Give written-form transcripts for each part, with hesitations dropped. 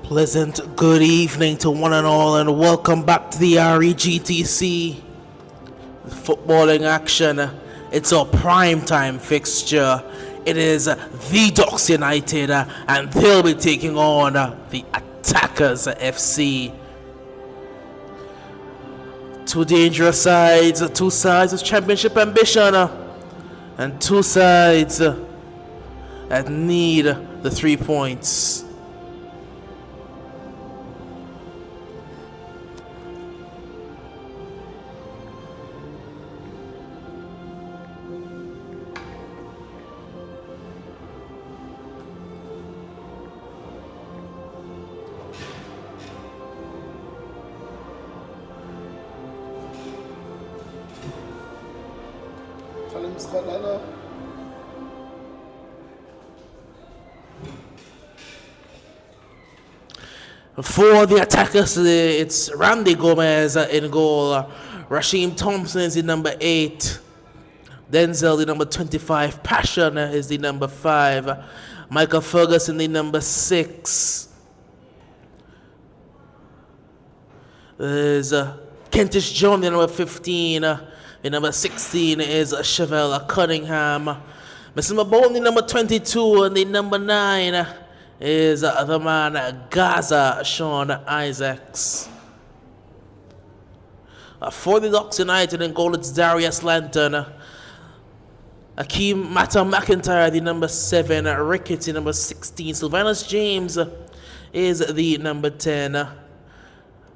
Pleasant good evening to one and all, and welcome back to the REGTC footballing action. It's a prime time fixture. It is the Docks United, and they'll be taking on the Attackers FC. Two dangerous sides, two sides with championship ambition, and two sides that need the 3 points. For the Attackers today, it's Randy Gomez in goal. Rasheem Thompson is the number 8. Denzel, the number 25. Passion is the number 5. Michael Ferguson, the number 6. There's Kentish John, the number 15. The number 16 is Chevelle Cunningham. Mr. Mabone, the number 22. And the number 9 is the man Gaza Sean Isaacs. For the Docks United in goal, it's Darius Lanton. Akeem Mata McIntyre, the number 7. Ricketts, the number 16. Sylvanus James is the number 10.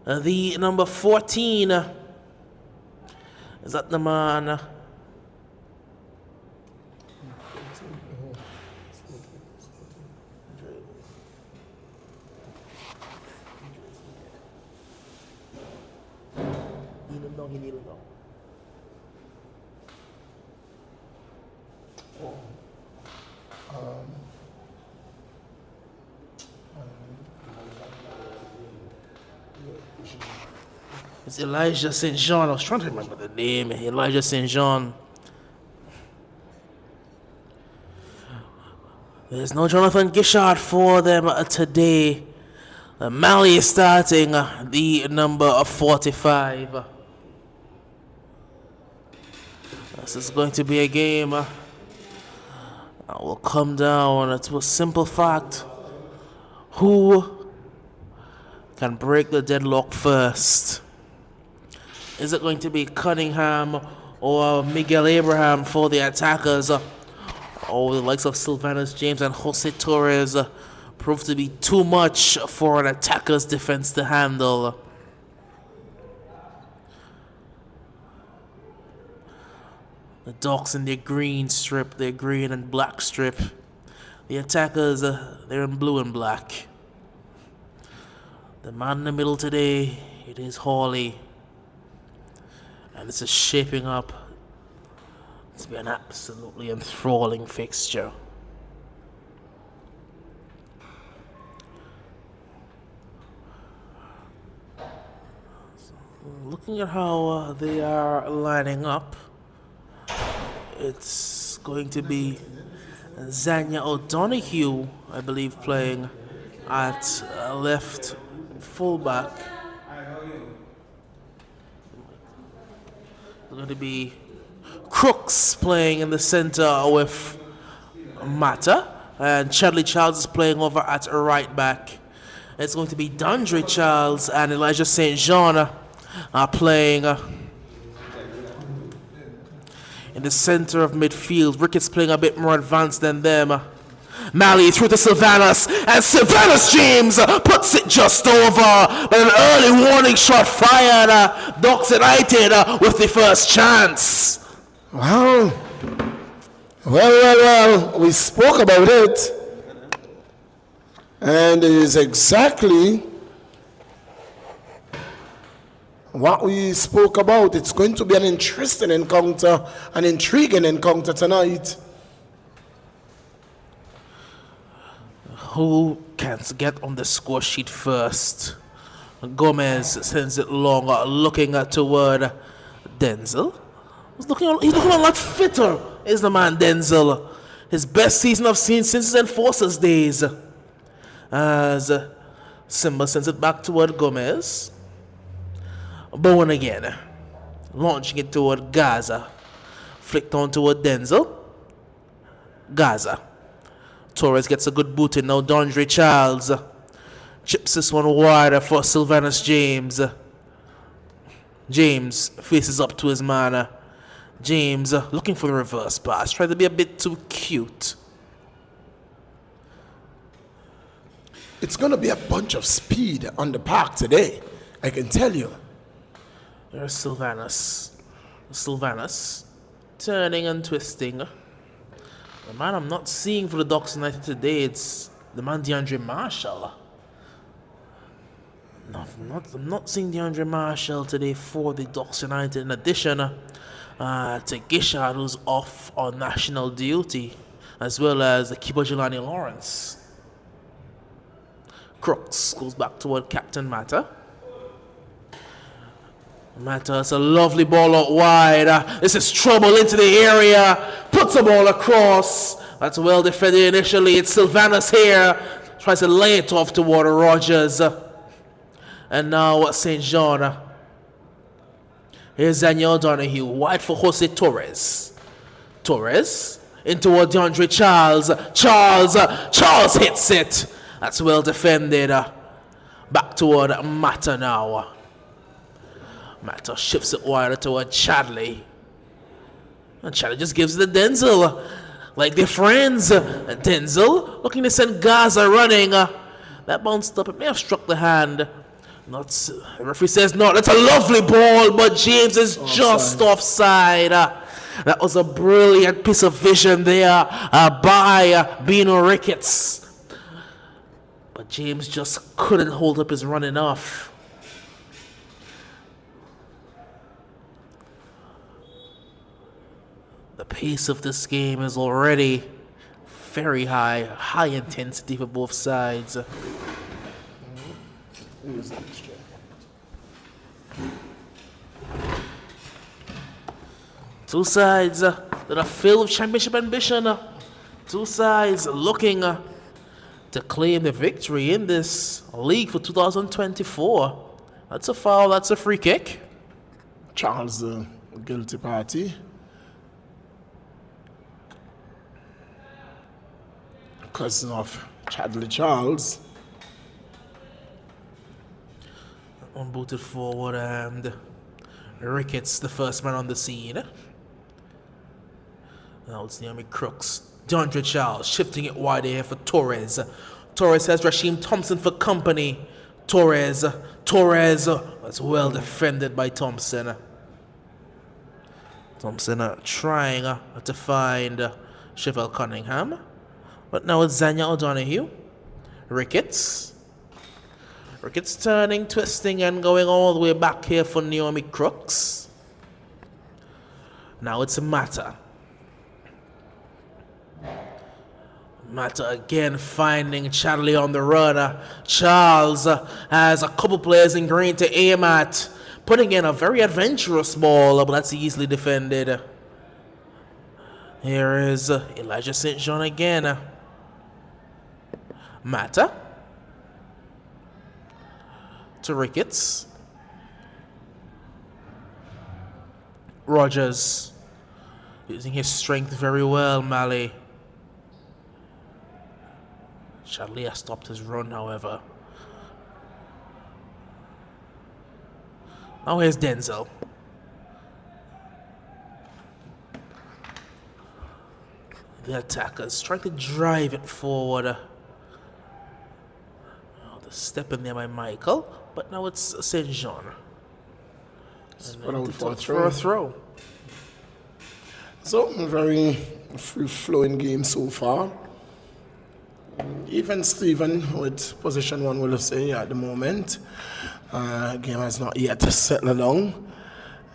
The number 14 is that the man it's Elijah St. John. I was trying to remember the name. Elijah St. John. There's no Jonathan Gishard for them today. Mali is starting, the number 45. This is going to be a game that will come down to a simple fact. Who can break the deadlock first? Is it going to be Cunningham or Miguel Abraham for the Attackers? Or the likes of Sylvanus James and Jose Torres proved to be too much for an Attackers defense to handle? The Docks in their green strip, their green and black strip. The Attackers, they're in blue and black. The man in the middle today, it is Hawley. And this is shaping up to be an absolutely enthralling fixture. Looking at how they are lining up, it's going to be Zanya O'Donoghue, I believe, playing at left fullback. It's going to be Crooks playing in the center with Mata, and Chadley Charles is playing over at right back. It's going to be Dondre Charles and Elijah St. John are playing in the center of midfield. Ricketts playing a bit more advanced than them. Mali through to Sylvanus, and Sylvanus James puts it just over, but an early warning shot fired. Docks United with the first chance. Well, we spoke about it, and it is exactly what we spoke about. It's going to be an interesting encounter, an intriguing encounter tonight. Who can get on the score sheet first? Gomez sends it long, looking toward Denzel. He's looking a lot fitter, is the man Denzel. His best season I've seen since his Enforcers days. As Simba sends it back toward Gomez. Bowen again, launching it toward Gaza. Flicked on toward Denzel. Gaza. Torres gets a good boot in now. Dondre Charles chips this one wider for Sylvanus James. James faces up to his man. James looking for the reverse pass. Trying to be a bit too cute. It's going to be a bunch of speed on the park today, I can tell you. There's Sylvanus. Sylvanus turning and twisting. The man I'm not seeing for the Ducks United today, it's the man DeAndre Marshall. No, I'm not seeing DeAndre Marshall today for the Ducks United. In addition to Gishard, who's off on national duty, as well as Kiba Jelani Lawrence. Crooks goes back toward Captain Mata. Mata has a lovely ball out wide. This is trouble into the area. Puts the ball across. That's well defended initially. It's Sylvanus here. Tries to lay it off toward Rogers. And now St. John. Here's Daniel Donahue. Wide for Jose Torres. Torres in toward DeAndre Charles. Charles hits it. That's well defended. Back toward Mata now. Mata shifts it wider toward Chadley. And Chadley just gives it to Denzel. Like they're friends. Denzel looking to send Gaza running. That bounced up. It may have struck the hand. The referee says no. That's a lovely ball, but James is just offside. That was a brilliant piece of vision there by Bino Ricketts. But James just couldn't hold up his run enough. The pace of this game is already very high intensity for both sides. Two sides that are filled with championship ambition. Two sides looking to claim the victory in this league for 2024. That's a foul, that's a free kick. Charles, guilty party. Cousin of Chadley Charles. One booted forward and Ricketts, the first man on the scene. Now it's Naomi Crooks. DeAndre Charles shifting it wide here for Torres. Torres has Rasheem Thompson for company. Torres. That's well defended by Thompson. Thompson trying to find Chevelle Cunningham. But now it's Zanya O'Donoghue. Ricketts turning, twisting, and going all the way back here for Naomi Crooks. Now it's Mata. Mata again finding Chadley on the run. Charles has a couple players in green to aim at. Putting in a very adventurous ball, but that's easily defended. Here is Elijah St. John again. Mata to Ricketts. Rogers using his strength very well, Malley. Chadley has stopped his run, however. Now here's Denzel. The attackers trying to drive it forward. Step in there by Michael, but now it's St. John. For a throw. So, a very free-flowing game so far. Even Stephen with position one will say at the moment. Game has not yet settled down.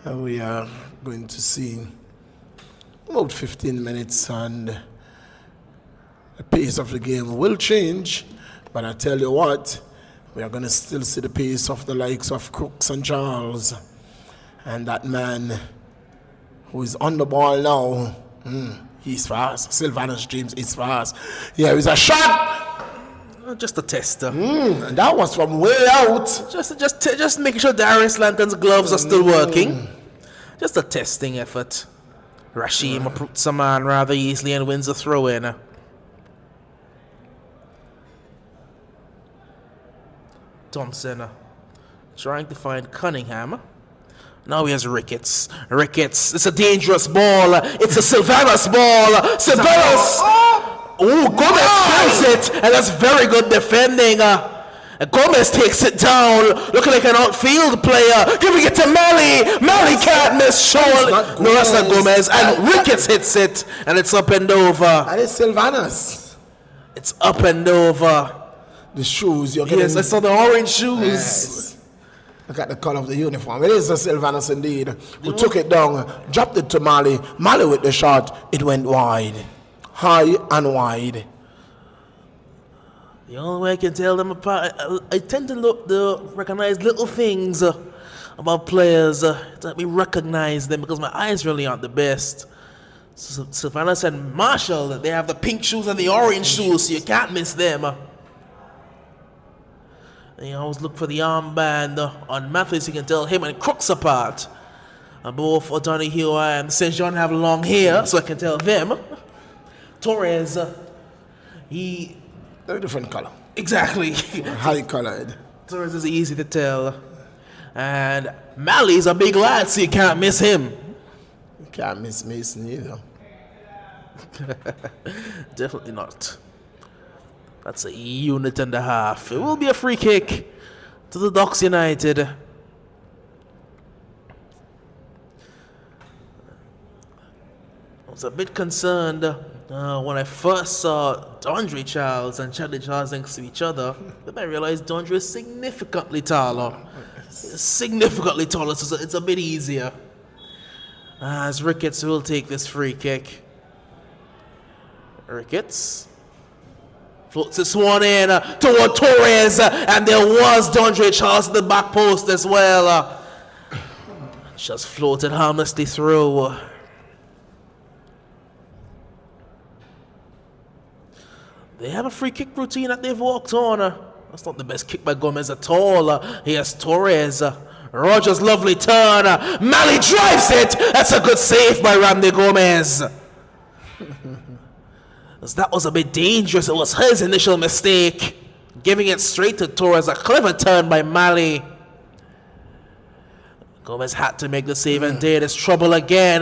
We are going to see about 15 minutes and the pace of the game will change. But I tell you what, we are going to still see the pace of the likes of Crooks and Charles. And that man who is on the ball now, he's fast. Sylvanus James is fast. Yeah, it's a shot. Just a tester. And that was from way out. Just making sure Darius Lanton's gloves are still working. Just a testing effort. Rashim uproots a man rather easily and wins a throw-in. Thompson trying to find Cunningham. Now he has Ricketts. Ricketts, it's a dangerous ball. It's a Sylvanus ball. Sylvanus! Oh, Gomez kills it, and that's very good defending. Gomez takes it down, looking like an outfield player, giving it to Mali. Mali can't miss. Shoal. No, that's not Gomez. And Ricketts hits it, and it's up and over. That is Sylvanus. It's up and over. The shoes you're getting. Yes, I saw the orange shoes. Yes. Look at the color of the uniform. It is a Sylvanus indeed, who took it down, dropped it to Mali. Mali with the shot. It went wide. High and wide. The only way I can tell them apart, I tend to recognize little things about players to help me recognize them because my eyes really aren't the best. So Sylvanus and Marshall, they have the pink shoes and the orange shoes, so you can't miss them. And you always look for the armband on Matthews. You can tell him and Crooks apart. And both O'Donoghue and St. John have long hair, so I can tell them. Torres, he... They're a different color. Exactly. High colored. Torres is easy to tell. And Mali's a big lad, so you can't miss him. You can't miss Mason either. Definitely not. That's a unit and a half. It will be a free kick to the Ducks United. I was a bit concerned when I first saw Dondre Charles and Chadley Charles next to each other. Then I realized Dondre is significantly taller. Significantly taller, so it's a bit easier. As Ricketts will take this free kick. Ricketts floats this one in toward Torres, and there was Dondre Charles at the back post as well. Just floated harmlessly through. They have a free kick routine that they've walked on. That's not the best kick by Gomez at all. Here's Torres. Rogers' lovely turn. Mali drives it. That's a good save by Randy Gomez. That was a bit dangerous. It was his initial mistake. Giving it straight to Torres. A clever turn by Mali. Gomez had to make the save and did. It's trouble again.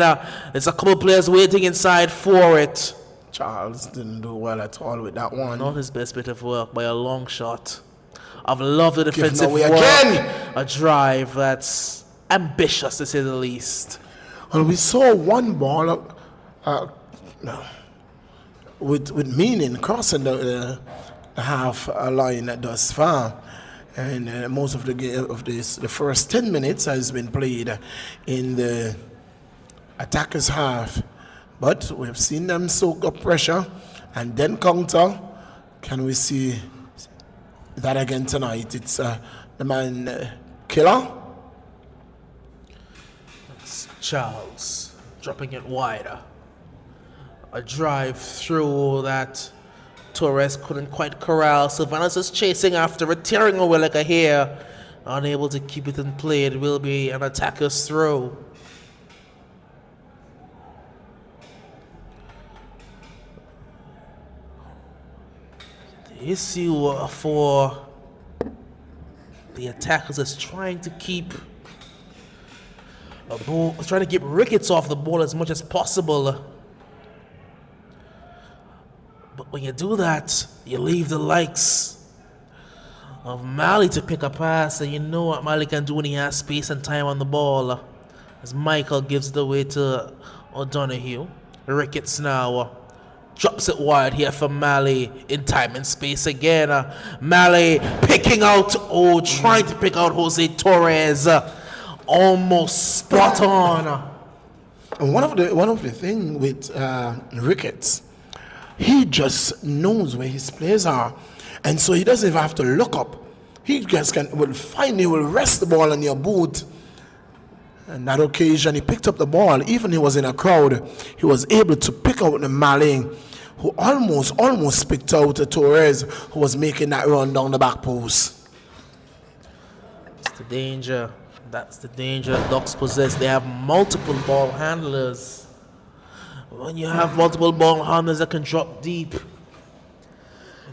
There's a couple players waiting inside for it. Charles didn't do well at all with that one. Not his best bit of work by a long shot. I've loved the defensive work. Again. A drive that's ambitious to say the least. Well, we saw one ball with meaning crossing the half line thus far. And most of the game of the first 10 minutes has been played in the attacker's half. But we've seen them soak up pressure and then counter. Can we see that again tonight? It's the man Killer. It's Charles dropping it wider. A drive through that Torres couldn't quite corral. Sylvanus is chasing after it, tearing away like a hare. Unable to keep it in play. It will be an attacker's throw. The issue for the attackers is trying to keep Ricketts off the ball as much as possible. But when you do that, you leave the likes of Mali to pick a pass, and you know what Mali can do when he has space and time on the ball. As Michael gives it away to O'Donoghue. Ricketts now Drops it wide here for Mali in time and space again. Mali picking out, trying to pick out Jose Torres. Almost spot on. And one of the thing with Ricketts, he just knows where his players are, and so he doesn't even have to look up. He just will rest the ball on your boot. And that occasion, he picked up the ball. Even he was in a crowd, he was able to pick out the Mali, who almost picked out the Torres, who was making that run down the back post. That's the danger. That's the danger that Ducks possess. They have multiple ball handlers. When you have multiple ball handlers that can drop deep,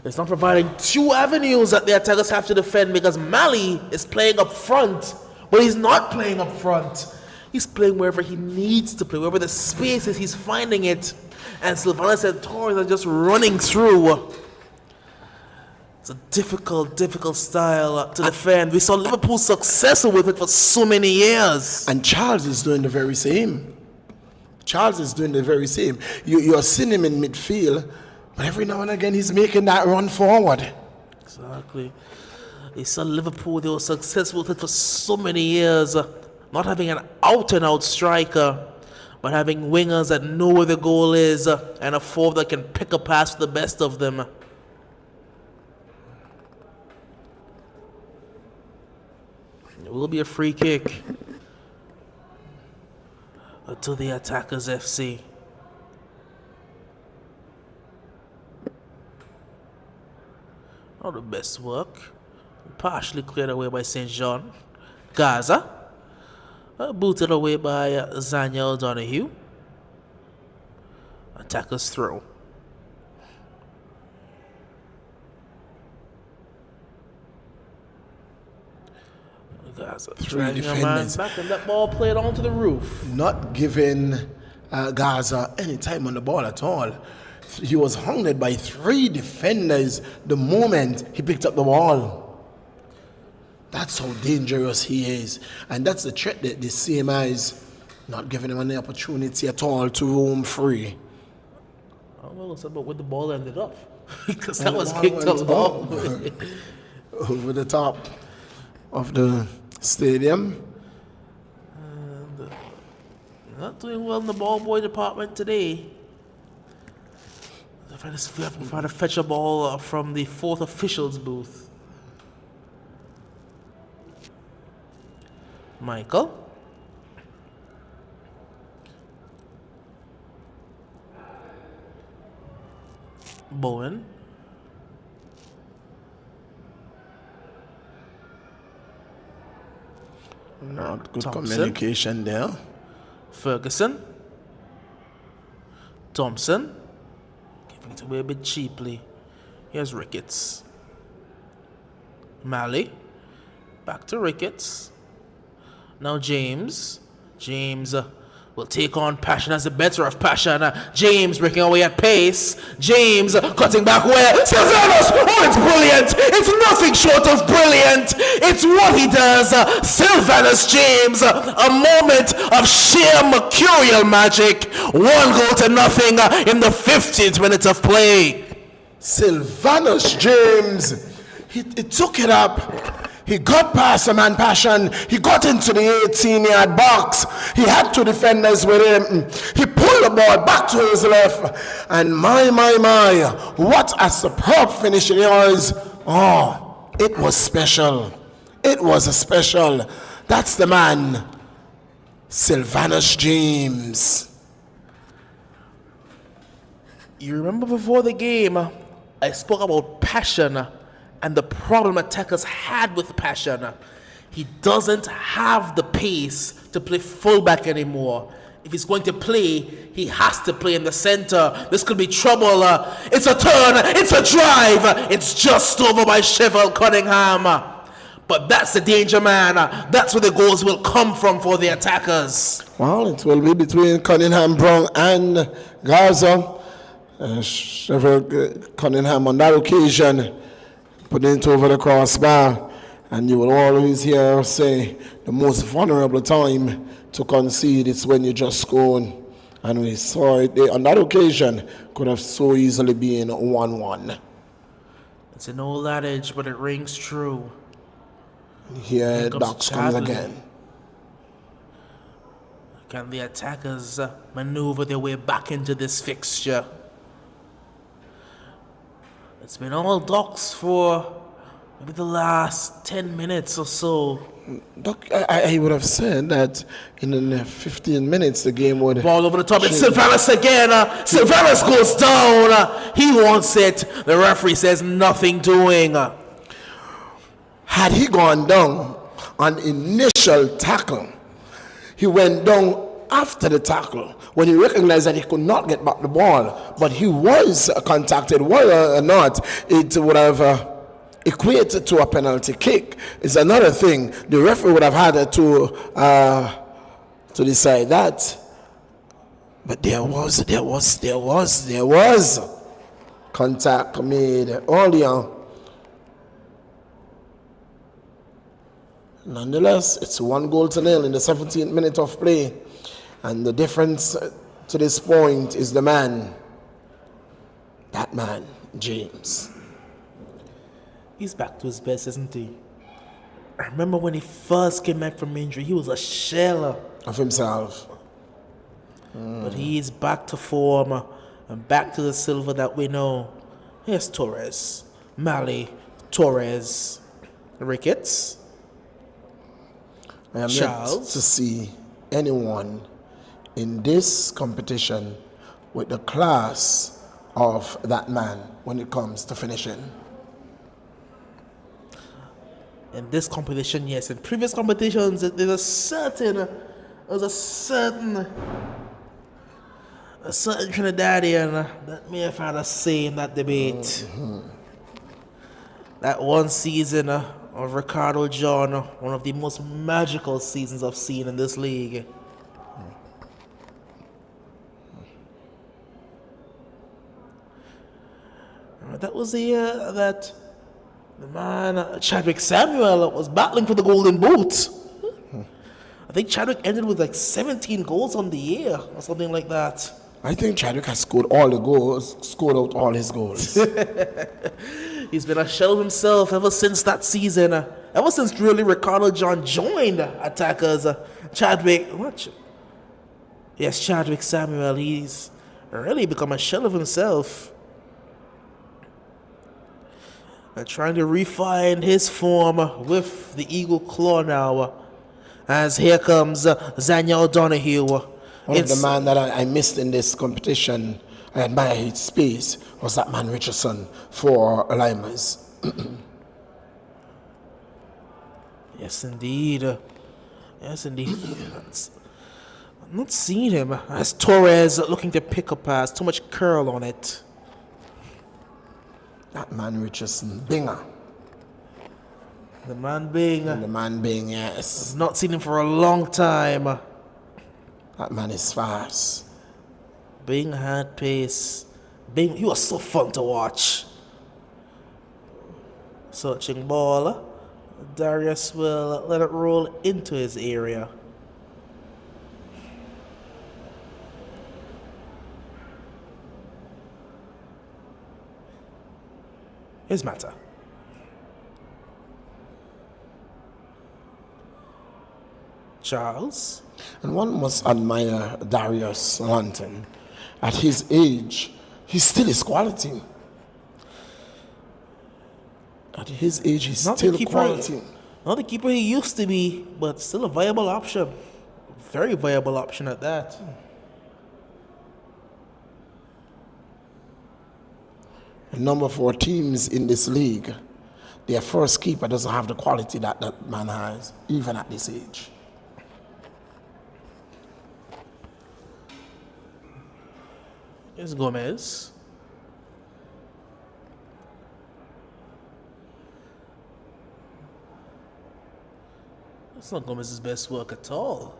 it's not providing two avenues that the attackers have to defend, because Mali is playing up front. But he's not playing up front. He's playing wherever he needs to play, wherever the space is, he's finding it. And Sylvanas and Torres are just running through. It's a difficult style to defend. We saw Liverpool successful with it for so many years. And Charles is doing the very same. You're seeing him in midfield, but every now and again he's making that run forward. Exactly. They saw Liverpool, they were successful with it for so many years, not having an out-and-out striker, but having wingers that know where the goal is, and a forward that can pick a pass to the best of them. It will be a free kick to the Attackers FC. Not the best work. Partially cleared away by St. John. Gaza. Booted away by Zaniel Donahue. Attackers throw. Gaza dragging a man back, and that ball played onto the roof. Not giving Gaza any time on the ball at all. He was hounded by three defenders the moment he picked up the ball. That's how dangerous he is. And that's the threat that the CMI is not giving him any opportunity at all to roam free. I don't know about where the ball ended up. Because that was kicked a long way. Over the top of the stadium. And, not doing well in the ball boy department today. They're trying to fetch a ball from the fourth official's booth. Michael. Bowen. Not good Thompson. communication there. Ferguson. Thompson. Giving it away a bit cheaply. Here's Ricketts. Mali. Back to Ricketts. Now James. James will take on Passion as the better of Passion. James breaking away at pace. James cutting back where Sylvanas. Oh, it's brilliant. It's nothing short of brilliant. It's what he does. Sylvanas James. A moment of sheer mercurial magic. 1-0 in the 15th minute of play. Sylvanas James. He took it up. He got past a man Passion. He got into the 18-yard box. He had two defenders with him. He pulled the ball back to his left. And my, what a superb finish it was. Oh, it was special. It was a special. That's the man, Sylvanas James. You remember before the game, I spoke about Passion and the problem attackers had with Passion. He doesn't have the pace to play fullback anymore. If he's going to play, he has to play in the center. This could be trouble. It's a turn. It's a drive. It's just over by Cheval Cunningham. But that's the danger, man. That's where the goals will come from for the attackers. Well, it will be between Cunningham, Brown, and Garza. Cheval Cunningham on that occasion putting it over the crossbar, and you will always hear say the most vulnerable time to concede is when you just score And we saw it on that occasion, could have so easily been 1-1. It's an old adage, but it rings true. Here, comes Docs comes Chadley. again. Can the attackers maneuver their way back into this fixture? It's been all Docs for maybe the last 10 minutes or so. Doc, I would have said that in the 15 minutes the game would... Ball over the top, it's Silveris again. Silveris goes down. He wants it. The referee says nothing doing. Had he gone down on initial tackle, he went down after the tackle when he recognized that he could not get back the ball, but he was contacted. Whether or not it would have equated to a penalty kick is another thing. The referee would have had to decide that. But there was contact made earlier. Nonetheless, it's 1-0 in the 17th minute of play. And the difference to this point is the man. That man, James. He's back to his best, isn't he? I remember when he first came back from injury, he was a shell of himself. But he's back to form and back to the silver that we know. Here's Torres, Mali, Torres, Ricketts, I am Charles. yet to see anyone in this competition with the class of that man when it comes to finishing. In this competition, yes. In previous competitions, there's a certain Trinidadian that may have had a say in that debate. That one season of Ricardo John, one of the most magical seasons I've seen in this league. That was the year that the man, Chadwick Samuel, was battling for the Golden Boot. I think Chadwick ended with like 17 goals on the year or something like that. I think Chadwick has scored all the goals, scored out all his goals. He's been a shell of himself ever since that season. Ever since really Ricardo John joined Attackers. Chadwick Samuel, he's really become a shell of himself. Trying to refine his form with the Eagle Claw now. As here comes Zanya O'Donoghue. One of the man that I missed in this competition, I admire his space, was that man Richardson for Limas. Yes, indeed. Yes, indeed. I'm not seeing him. As Torres looking to pick a pass, too much curl on it. That man Richardson, Binger. The man being. And the man being, yes. I've not seen him for a long time. That man is fast. Bing had pace. Bing, he was so fun to watch. Searching ball. Darius will let it roll into his area. Here's Mata. Charles. And one must admire Darius Lantern. At his age, he still is quality. At his age, he's Not still the keeper, quality. Not the keeper he used to be, but still a viable option. Very viable option at that. Number 4 teams in this league, their first keeper doesn't have the quality that that man has, even at this age. Here's Gomez. That's not Gomez's best work at all.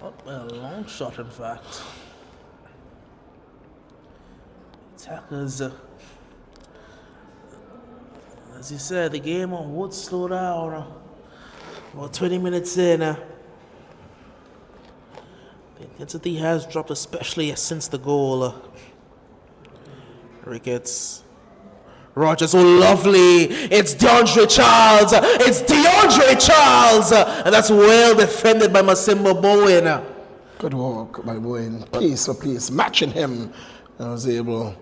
Not by a long shot, in fact. Attackers, as you said, the game would slow down about 20 minutes in. Intensity has dropped, especially since the goal. Ricketts. Rogers, oh lovely! It's DeAndre Charles! It's DeAndre Charles! And that's well defended by Masimba Bowen. Good work by Bowen. Piece for piece, matching him. I was able.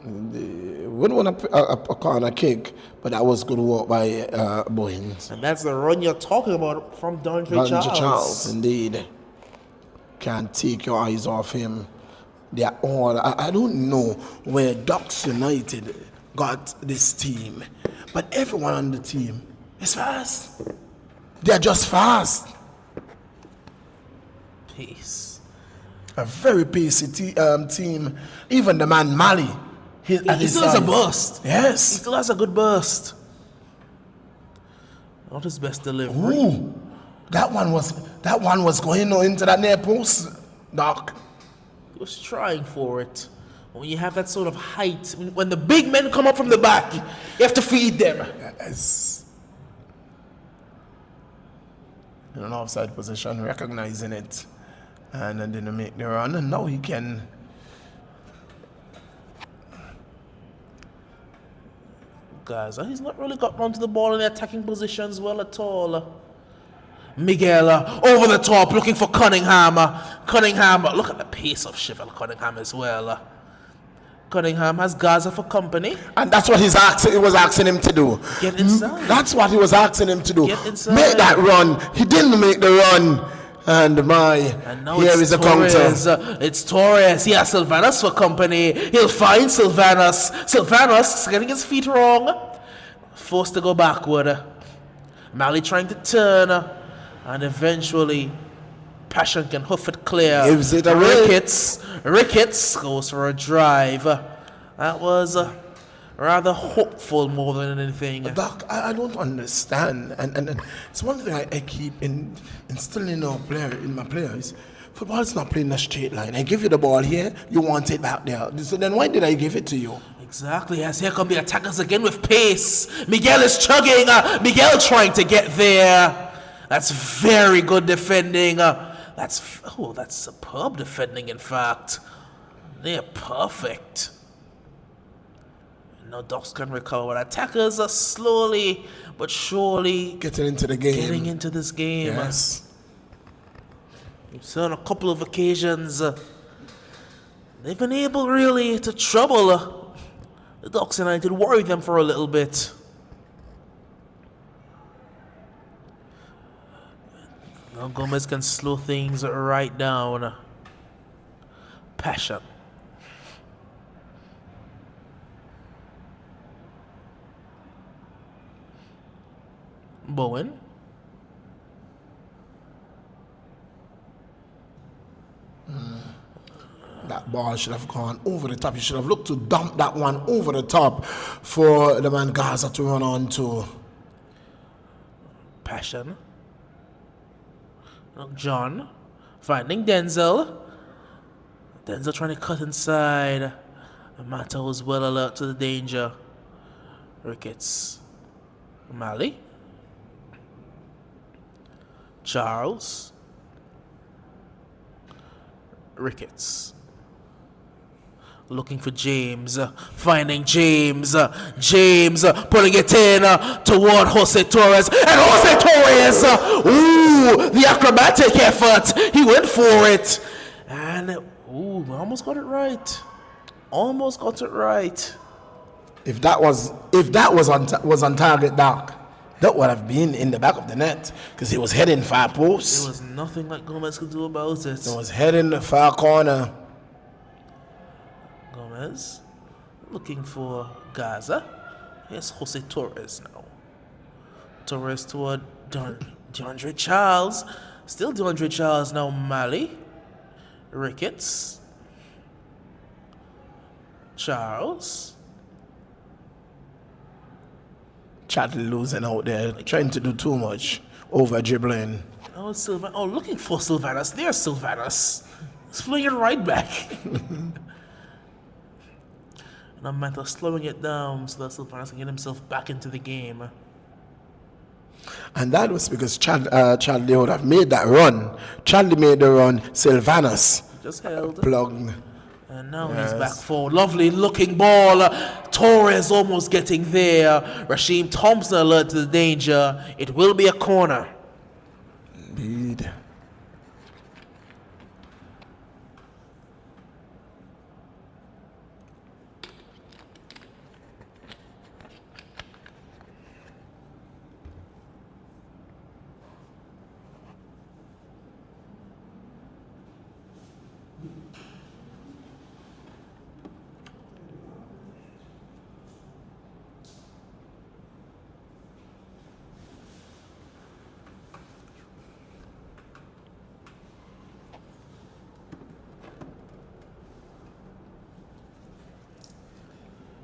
Wouldn't want a corner kick, but that was good work by Bowen. And that's the run you're talking about from DeAndre Charles. Indeed. Can't take your eyes off him. They are all. I don't know where Ducks United got this team, but everyone on the team is fast. They're just fast. Peace. A very pacey team. Even the man Mali. He still has a burst. Yes. He still has a good burst. Not his best delivery. Ooh, that one was going into that near post, Doc. He was trying for it. When you have that sort of height, when the big men come up from the back, you have to feed them. Yes. In an offside position, recognizing it, and then didn't make the run, and now he can. Guys, he's not really got onto the ball in the attacking positions well at all. Miguel over the top, looking for Cunningham. Cunningham, look at the pace of Shivel Cunningham as well. Cunningham has Gaza for company. And that's what he was asking him to do. Get inside. That's what he was asking him to do. Get inside. Make that run. He didn't make the run. And here is the counter. It's Torres. He has Sylvanas for company. He'll find Sylvanas. Sylvanas is getting his feet wrong. Forced to go backward. Mali trying to turn. And eventually, Passion can hoof it clear. Gives it away. Ricketts goes for a drive. That was rather hopeful more than anything. Doc, I don't understand. And it's one thing I keep instilling in my players. Football is not playing a straight line. I give you the ball here, you want it back there. So then why did I give it to you? Exactly, as here come the attackers again with pace. Miguel is chugging. Miguel trying to get there. That's very good defending. That's superb defending, in fact. They're perfect. No Ducks can recover, but attackers are slowly but surely getting into the game. Getting into this game. Yes. We've seen on a couple of occasions they've been able really to trouble the Ducks United, worry them for a little bit. Now Gomez can slow things right down. Passion. Bowen. That ball should have gone over the top. You should have looked to dump that one over the top for the man Gaza to run on to. Passion. John finding Denzel. Denzel trying to cut inside. Mata was well alert to the danger. Ricketts. Mali. Charles. Ricketts. Looking for James, finding James, James putting it in toward Jose Torres, and Jose Torres, ooh, the acrobatic effort, he went for it, and ooh, almost got it right, almost got it right. If that was on target, Doc, that would have been in the back of the net because he was heading far post. There was nothing like Gomez could do about it. He was heading the far corner. Gomez looking for Gaza. Here's Jose Torres now. Torres toward DeAndre Charles. Still DeAndre Charles now. Mali. Ricketts. Charles. Chad losing out there, trying to do too much, over dribbling. Oh, looking for Sylvanas. There's Sylvanas. He's playing it right back. And I'm slowing it down so that Sylvanas can get himself back into the game. And that was because Chadley would have made that run. Chadley made the run. Sylvanus Just held. plugged. And now he's back forward. Lovely looking ball. Torres almost getting there. Rasheem Thompson alert to the danger. It will be a corner. Indeed.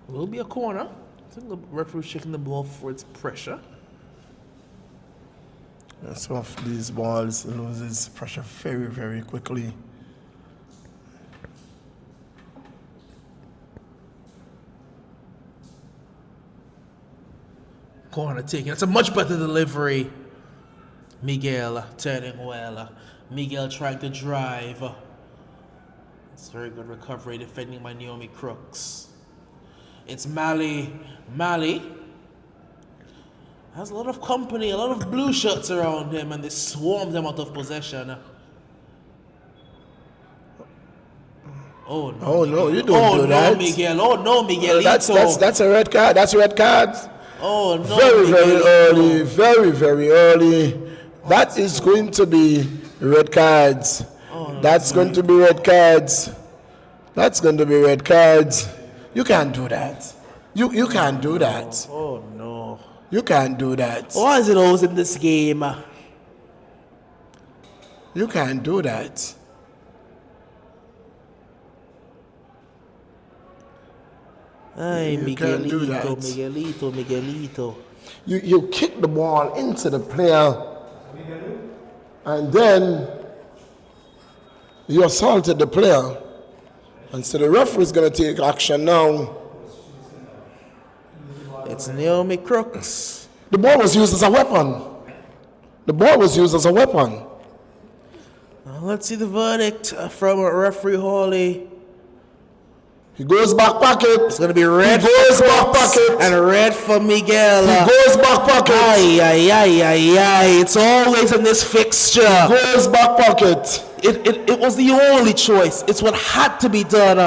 Will be a corner. I think the referee checking the ball for its pressure. Some of these balls loses pressure very, very quickly. Corner taken. It's a much better delivery. Miguel turning well. Miguel trying to drive. It's very good recovery defending by Naomi Crooks. It's Mali. Mali has a lot of company, a lot of blue shirts around him, and they swarm them out of possession. Oh no! Oh no! You don't do that. Oh no, Miguel! Oh no, Miguel! That's a red card. That's a red card. Oh no! Very, Miguelito. very early. Very, very early. That is going to be red cards. Oh, no, That's going to be red cards. That's going to be red cards. You can't do that. You can't do that. Oh no! You can't do that. Why is it always in this game? You can't do that. Ay, You can't do that. Miguelito. You kick the ball into the player, and then you assaulted the player. And so the referee is going to take action now. It's Naomi Crooks. The ball was used as a weapon. The ball was used as a weapon. Let's see the verdict from referee Hawley. He goes back pocket. It's going to be red He goes for back Crooks pocket. and red for Miguel. He goes back pocket. Ay. It's always in this fixture. Goes back pocket. It was the only choice. It's what had to be done.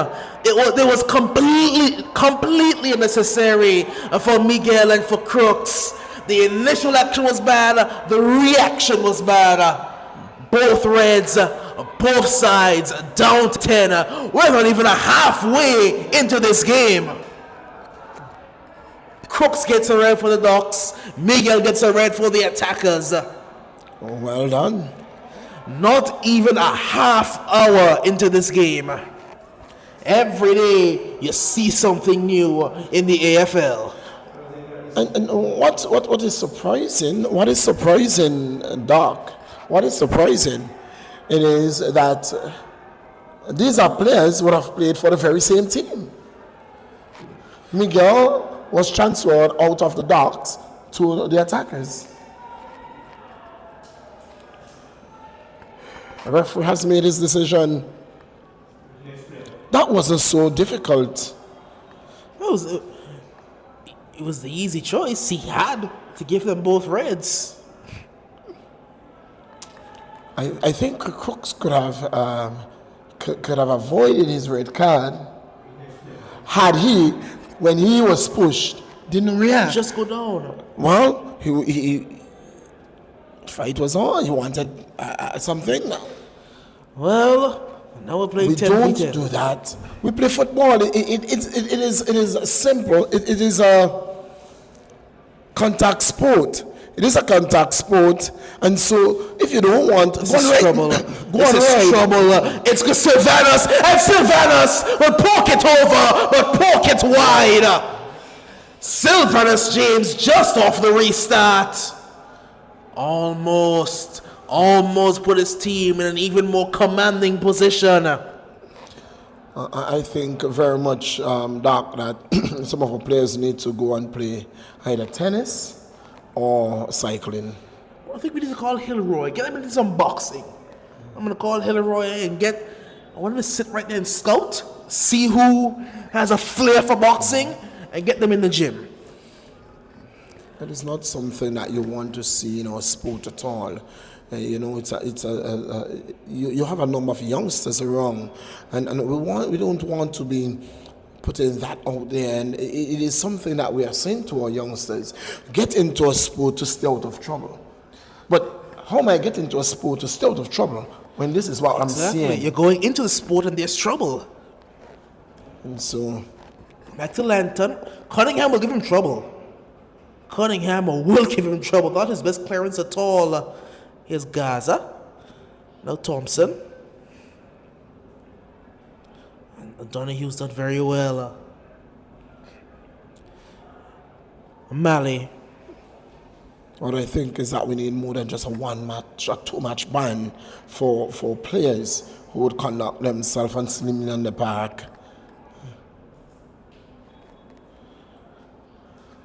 It was completely unnecessary for Miguel and for Crooks. The initial action was bad. The reaction was bad. Both reds, both sides, down to 10. We're not even halfway into this game. Crooks gets a red for the Ducks. Miguel gets a red for the attackers. Well done. Not even a half hour into this game. Every day you see something new in the AFL. And what is surprising? What is surprising, Doc? What is surprising? It is that these are players who have played for the very same team. Miguel was transferred out of the Ducks to the attackers. The referee has made his decision. That wasn't so difficult. It was the easy choice he had to give them both reds. I think Crooks could have avoided his red card had he, when he was pushed, didn't react. Just go down. Well, he fight was on. He wanted something. Well, now we're playing We 10 don't v 10. do that. We play football. It is simple. It is a contact sport. It is a contact sport, and so if you don't want, This is trouble. This is trouble. It's Sylvanus, and Sylvanus will poke it over, but poke it wide. Sylvanus James just off the restart. Almost put his team in an even more commanding position. I think very much, Doc, that some of our players need to go and play either tennis or cycling? I think we need to call Hillroy. Get him into some boxing. I'm gonna call Hillroy and I want him to sit right there and scout, see who has a flair for boxing, and get them in the gym. That is not something that you want to see in our sport at all. You know, you have a number of youngsters around, and we don't want to be putting that out there. And it is something that we are saying to our youngsters: get into a sport to stay out of trouble. But how am I getting into a sport to stay out of trouble when this is what I'm seeing? You're going into the sport and there's trouble. And so, back to Lanton. Cunningham will give him trouble. Cunningham will give him trouble. Not his best clearance at all. Here's Gaza. Now Thompson. And Donohue's done very well. Malley. what I think is that we need more than just a one-match or two-match ban for players who would conduct themselves and slimming in the park.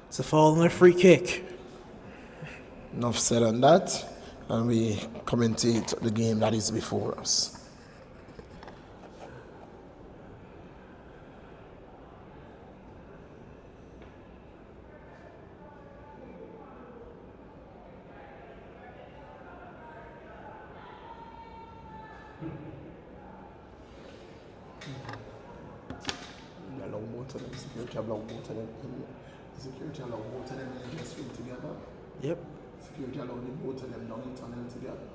It's a foul and a free kick. Enough said on that, and we commentate the game that is before us. Security allow both of them to just swim together. Yep. Security allow both of them down the tunnel together.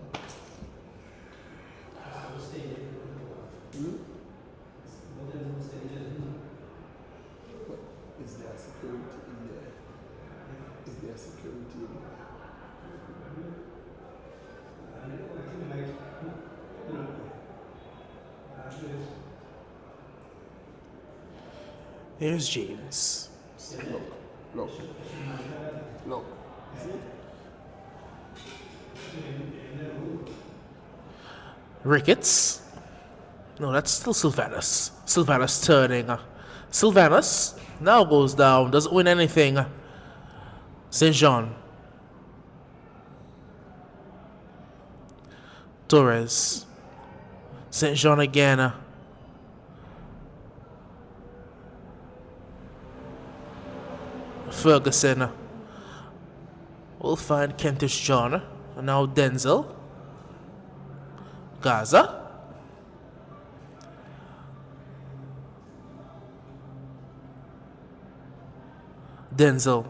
But is there security in there? Is there security in there? Here's James. Look. See? Ricketts. No, that's still Sylvanus. Sylvanus turning. Sylvanus now goes down. Doesn't win anything. St. John. Torres. St. John again. Ferguson will find Kentish John. And now Denzel. Gaza. Denzel.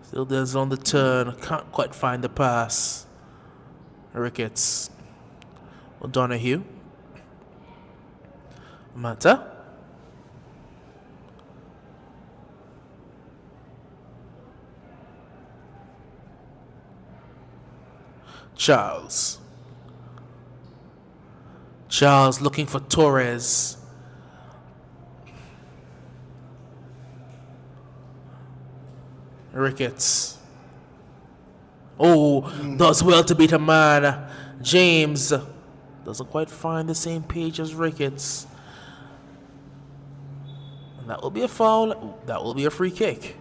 Still Denzel on the turn. Can't quite find the pass. Ricketts. O'Donoghue. Mata. Charles looking for Torres. Ricketts. Does well to beat a man. James doesn't quite find the same page as Ricketts. And that will be a foul. That will be a free kick.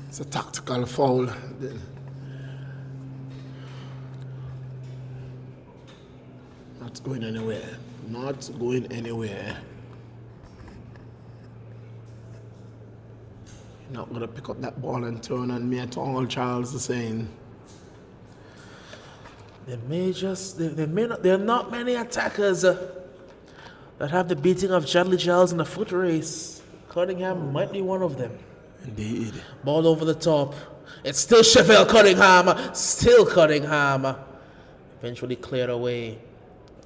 It's a tactical foul. Not going anywhere. Not going anywhere. You're not going to pick up that ball and turn on me at all, Charles is saying. There are not many attackers that have the beating of Chadley Giles in a foot race. Cunningham might be one of them. Indeed. Ball over the top. It's still Chevelle Cunningham. Still Cunningham. Eventually cleared away.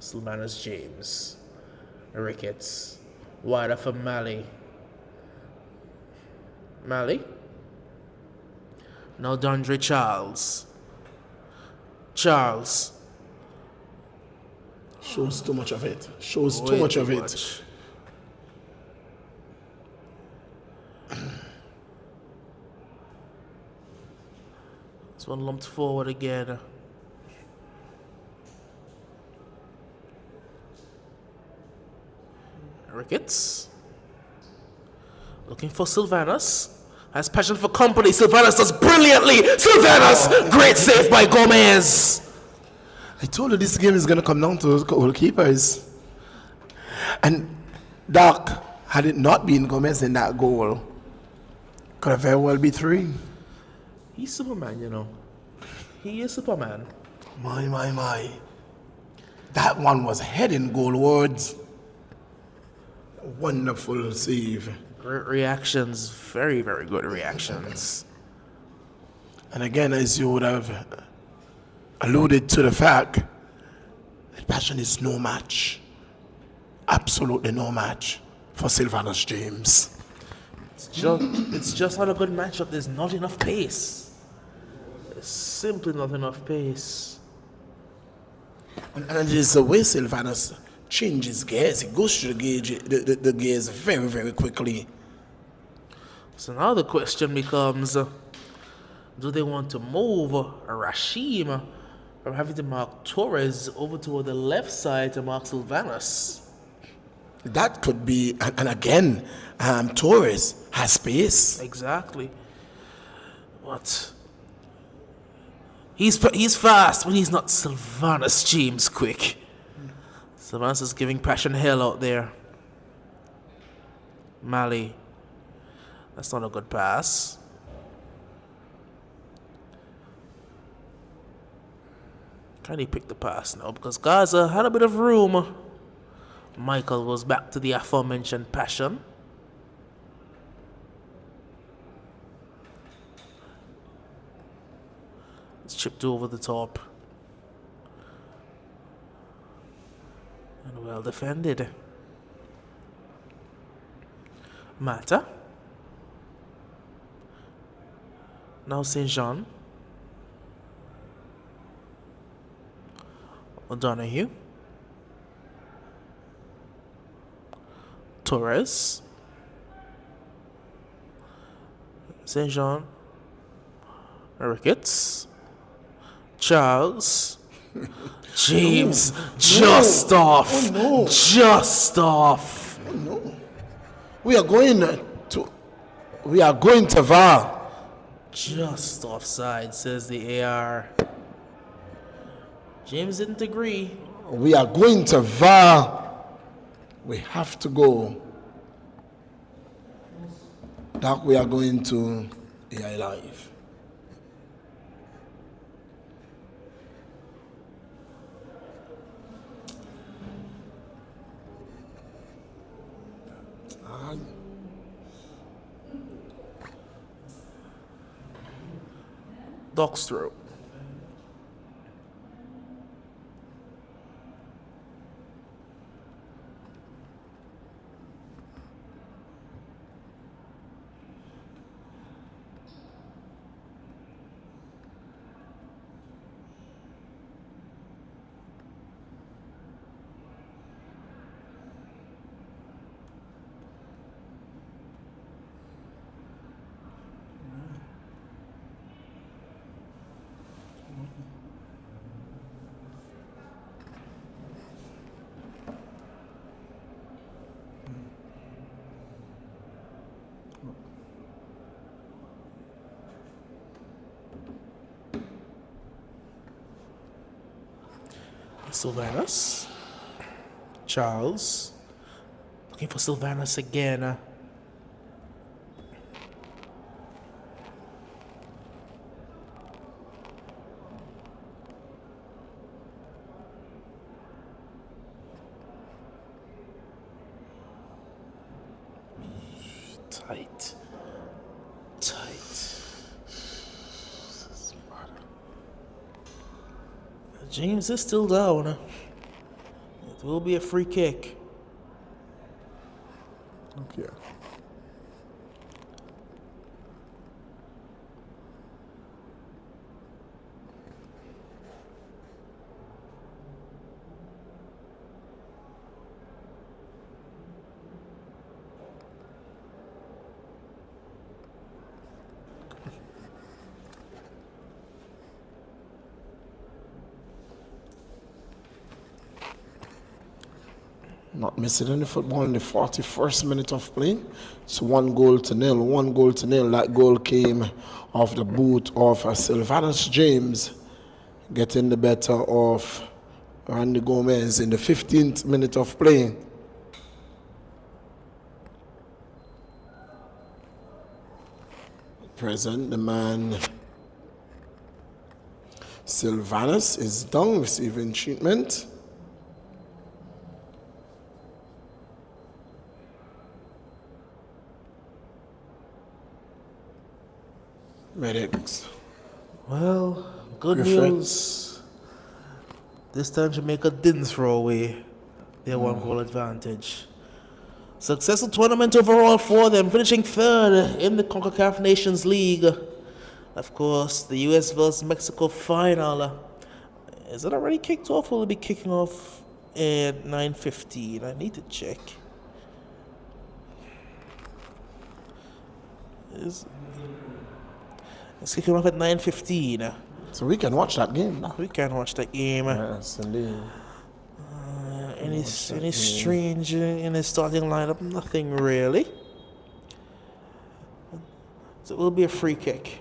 Still manages James. Ricketts. Wider for Malley. Now Dondre Charles. Shows too much of it. Shows too much of it. This one lumped forward again. Ricketts. Looking for Sylvanus. Has passion for company. Sylvanus does brilliantly. Sylvanus! Great save by Gomez. I told you this game is going to come down to goalkeepers. And Doc, had it not been Gomez in that goal, could have very well be 3. He's Superman, you know. He is Superman. My. That one was heading goalwards. Wonderful save. Great reactions. Very, very good reactions. And again, as you would have alluded to the fact that passion is no match. Absolutely no match for Sylvanus James. It's just not a good matchup. There's not enough pace. There's simply not enough pace. And it's the way Sylvanus changes gears. He goes through the gears very, very quickly. So now the question becomes, do they want to move Rashim from having to mark Torres over to the left side to mark Sylvanus? That could be, and again, Torres has space. Exactly. What? He's fast, but he's not Sylvanus James quick. Sylvanus is giving passion hell out there. Mali. That's not a good pass. Can he pick the pass now? Because Gaza had a bit of room. Michael goes back to the aforementioned passion. It's chipped over the top. And well defended. Mata. Now St. Jean. O'Donoghue. Torres. St. Jean. Ricketts. Charles. James. Just off. Oh, no. Just off. Oh, no. We are going to VAR. Just offside, says the AR. James didn't agree. We are going to VAR. We have to go. That we are going to AI Live. Doc's throw. Sylvanus. Charles. Looking for Sylvanus again. Tight. James is still down. It will be a free kick. Okay. Not missing any football in the 41st minute of play. It's 1-0. 1-0. That goal came off the boot of Sylvanus James, getting the better of Randy Gomez in the 15th minute of play. Present, the man Sylvanus is down, receiving treatment. Medics. Well, good Griffiths. news. This time Jamaica didn't throw away their 1-goal advantage. Successful tournament overall for them, finishing third in the CONCACAF Nations League. Of course, the US vs Mexico final. Is it already kicked off or will it be kicking off at 9:15? I need to check. It's kicking off at 9:15. So we can watch that game now. We can watch that game. Yes, indeed. Any strange in his starting lineup? Nothing really. So it will be a free kick.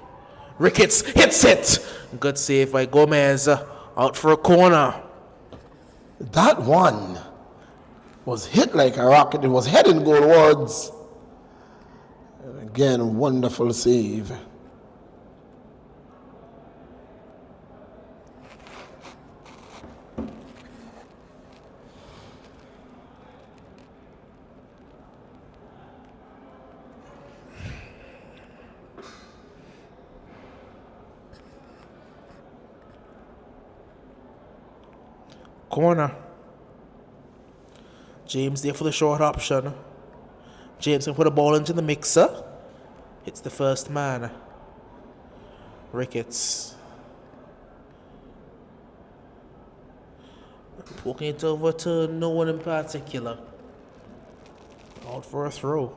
Ricketts hits it. Good save by Gomez. Out for a corner. That one was hit like a rocket. It was heading goalwards. And again, wonderful save. Corner. James there for the short option. James can put a ball into the mixer. Hits the first man. Ricketts. Poking it over to no one in particular. Out for a throw.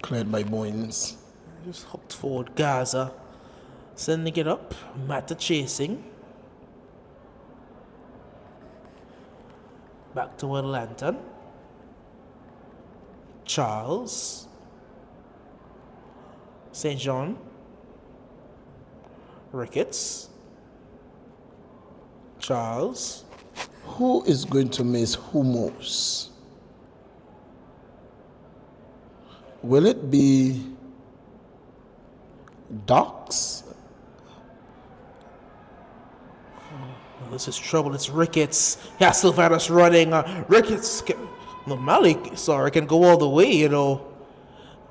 Cleared by Boynes. Just hooked forward Gaza. Sending it up. Mata chasing. Back toward Lantern. Charles. St. John. Ricketts. Charles. Who is going to miss Hummus? Will it be Docks? This is trouble. It's Ricketts. Yeah, Sylvanus running. Ricketts. No, Malik, sorry, can go all the way, you know.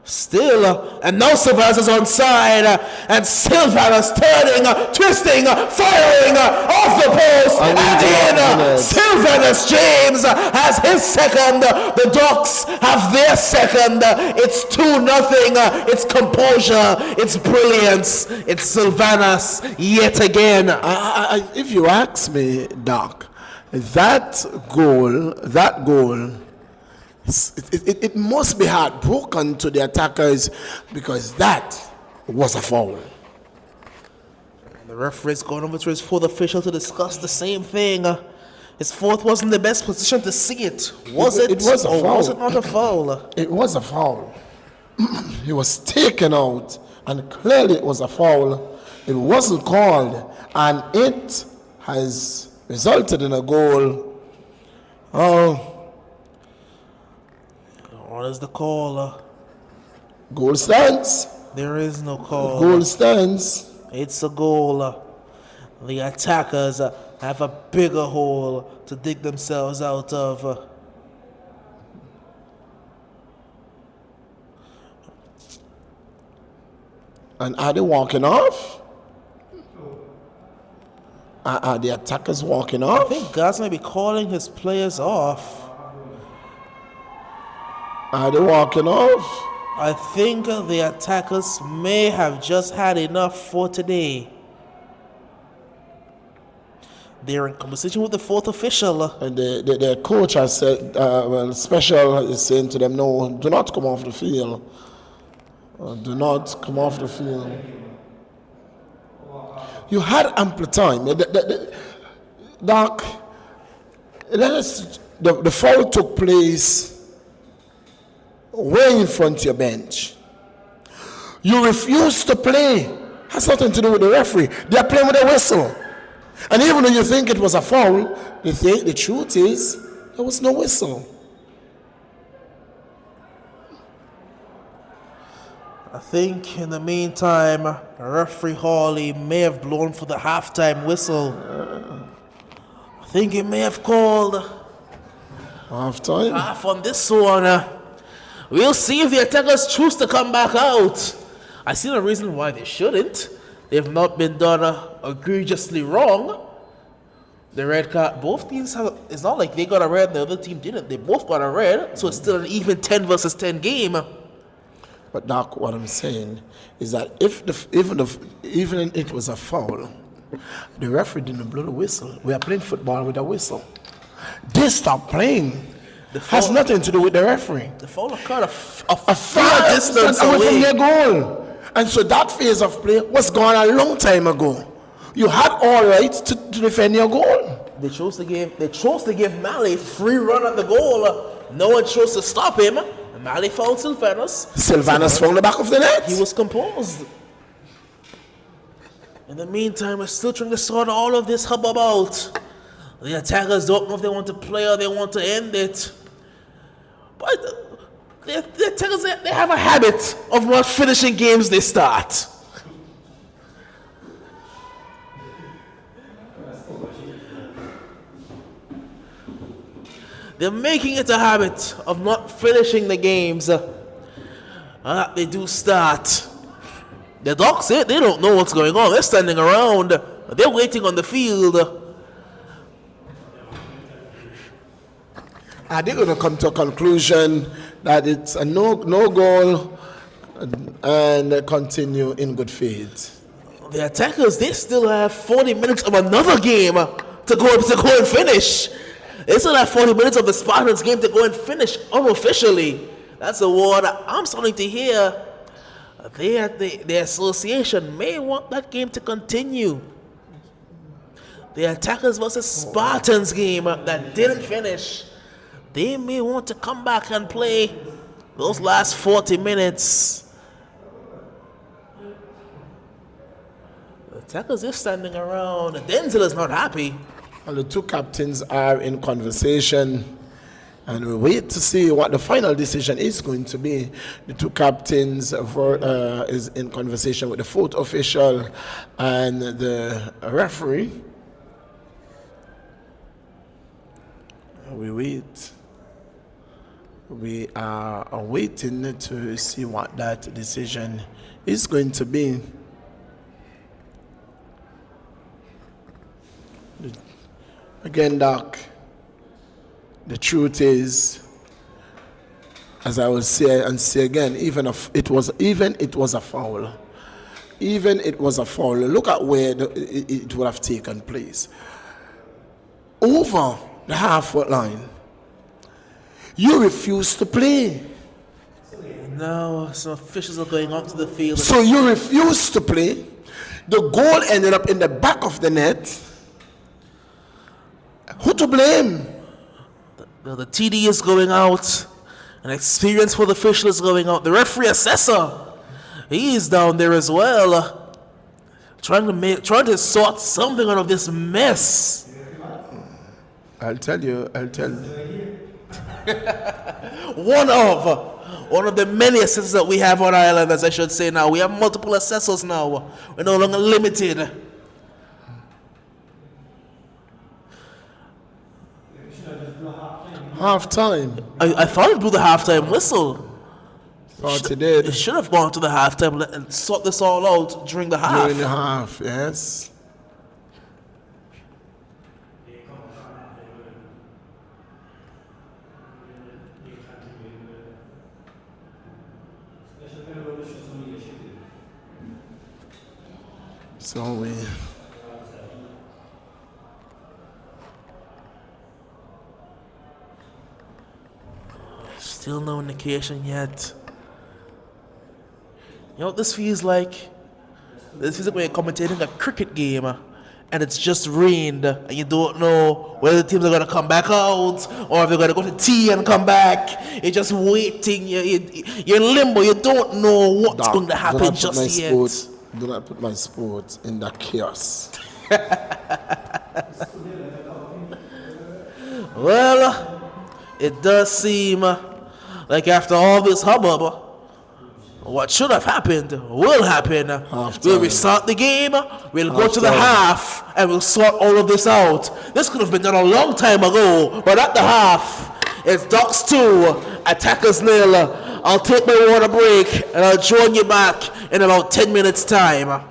Still, and now Sylvanus is on side, and Sylvanus turning, twisting, firing off the post, and in. Sylvanus James has his second. The Ducks have their second. It's 2-0. It's composure. It's brilliance. It's Sylvanus yet again. If you ask me, Doc, that goal. It must be heartbroken to the attackers because that was a foul. The referee's going over to his fourth official to discuss the same thing. His fourth wasn't the best position to see it. Was it? It was a or foul. was it not a foul? It was a foul. He was taken out, and clearly it was a foul. It wasn't called, and it has resulted in a goal. What is the call? Goal stands. There is no call. Goal stands. It's a goal. The attackers have a bigger hole to dig themselves out of. And are they walking off? Are the attackers walking off? I think Gus may be calling his players off. Are they walking off? I think the attackers may have just had enough for today. They're in conversation with the fourth official. And the coach has said, special is saying to them, no, do not come off the field. Do not come off the field. You had ample time. Doc, the foul took place way in front of your bench. You refuse to play. Has nothing to do with the referee. They are playing with a whistle. And even though you think it was a foul, the truth is there was no whistle. I think in the meantime, referee Hawley may have blown for the halftime whistle. I think he may have called Halftime? half on this one. We'll see if the attackers choose to come back out. I see no reason why they shouldn't. They've not been done egregiously wrong. The red card, both teams have, it's not like they got a red and the other team didn't. They both got a red, so it's still an even 10 versus 10 game. But Doc, what I'm saying is that even if it was a foul, the referee didn't blow the whistle. We are playing football with a whistle. They stopped playing. Has nothing to do with the referee. The foul occurred a far distance away from away. their goal. And so that phase of play was gone a long time ago. You had all right to defend your goal. They chose to give Malley free run at the goal. No one chose to stop him. And Malley fouled Sylvanus. Sylvanus found the back of the net. He was composed. In the meantime, we're still trying to sort all of this hubbub out. The attackers don't know if they want to play or they want to end it. But the attackers, they have a habit of not finishing games they start. They're making it a habit of not finishing the games that they do start. The docs, they don't know what's going on. They're standing around. They're waiting on the field. Are they going to come to a conclusion that it's a no goal and continue in good faith? The attackers, they still have 40 minutes of another game to go and finish. They still have 40 minutes of the Spartans game to go and finish unofficially. That's a word I'm starting to hear. The association may want that game to continue. The attackers versus Spartans game that didn't finish. They may want to come back and play those last 40 minutes. The attackers are standing around. Denzel is not happy. Well, the two captains are in conversation, and we wait to see what the final decision is going to be. The two captains is in conversation with the fourth official and the referee. We wait. We are waiting to see what that decision is going to be. Again, Doc, the truth is, as I will say and say again, even if it was a foul, look at where it would have taken place. Over the half-foot line. You refuse to play. No, some officials are going onto the field. So you refuse to play. The goal ended up in the back of the net. Who to blame? The TD is going out. An experience for the official is going out. The referee assessor, he is down there as well. Trying to sort something out of this mess. I'll tell you. One of the many assessors that we have on Ireland, as I should say now. We have multiple assessors now. We're no longer limited. Half time. I thought it blew the halftime whistle. Thought it did. It should have gone to the halftime and sort this all out during the half. During the half, yes. So Still no indication yet. You know what this feels like? This feels like when you're commentating a cricket game and it's just rained and you don't know whether the teams are going to come back out or if they're going to go to tea and come back. You're just waiting. You're in limbo. You don't know what's going to happen just yet. Do not put my sports in that chaos. Well, it does seem like after all this hubbub, what should have happened will happen. We'll restart the game, we'll go to the half, and we'll sort all of this out. This could have been done a long time ago, but at the half, it's Ducks 2, Attackers 0. I'll take my water break, and I'll join you back in about 10 minutes' time.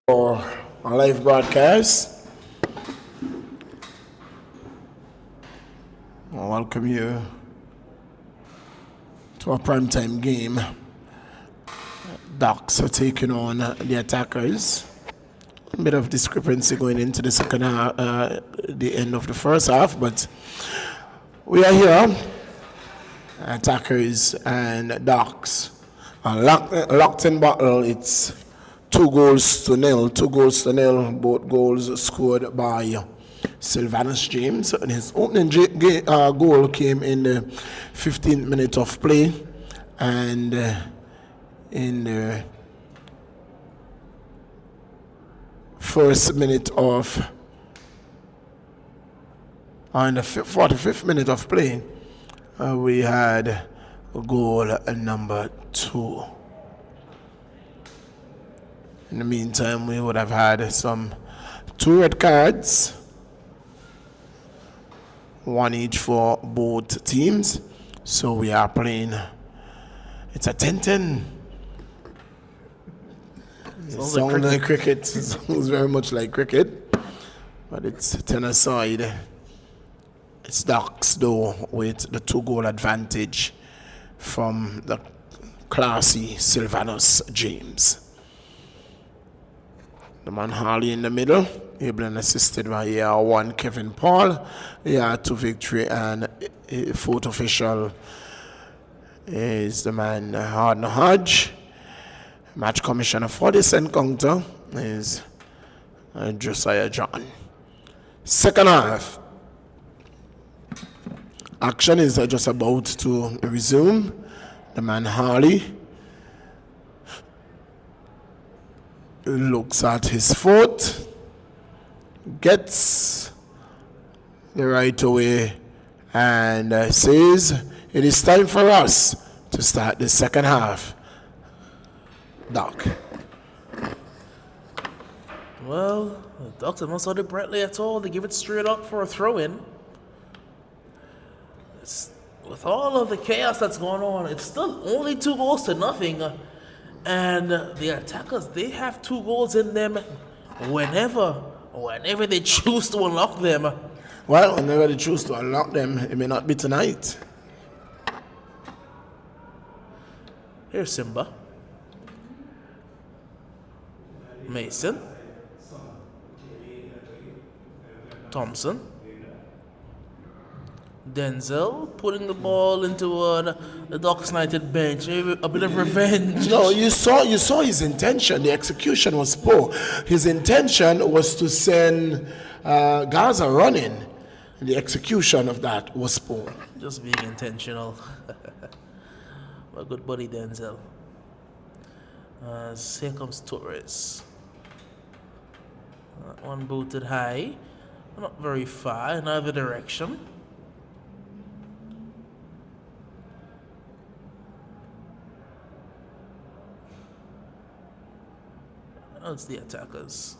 For our live broadcast, I welcome you to a primetime game. Ducks are taking on the attackers. A bit of discrepancy going into the second half, the end of the first half, but we are here. Attackers and Ducks are locked in battle. It's 2-0. 2-0. Both goals scored by Sylvanus James. And his opening goal came in the 15th minute of play, and in the first minute of, in the 45th minute of play, we had goal number 2. In the meantime, we would have had 2 red cards, 1 each for both teams. So we are playing, it's a 10-10. It sounds like cricket. It sounds very much like cricket, but it's 10-a-side. It's Ducks though, with the 2-goal advantage from the classy Sylvanus James. The man Harley in the middle, able and assisted by year 1 Kevin Paul, year 2 Victory, and fourth official is the man Hardner Hodge. Match commissioner for this encounter is Josiah John. Second half. Action is just about to resume. The man Harley looks at his foot, gets the right away, and says, "It is time for us to start the second half." Doc. Well, the Ducks have not started brightly at all. They give it straight up for a throw-in. With all of the chaos that's going on, it's still only 2-0. And the attackers, they have 2 goals in them whenever they choose to unlock them. Well, whenever they choose to unlock them, it may not be tonight. Here's Simba. Mason. Thompson. Denzel putting the ball into the Ducks United bench. Maybe a bit of revenge. No, you saw his intention. The execution was poor. His intention was to send Gaza running. The execution of that was poor. Just being intentional. My good buddy Denzel. Here comes Torres. One booted high. Not very far in either direction. It's the attackers.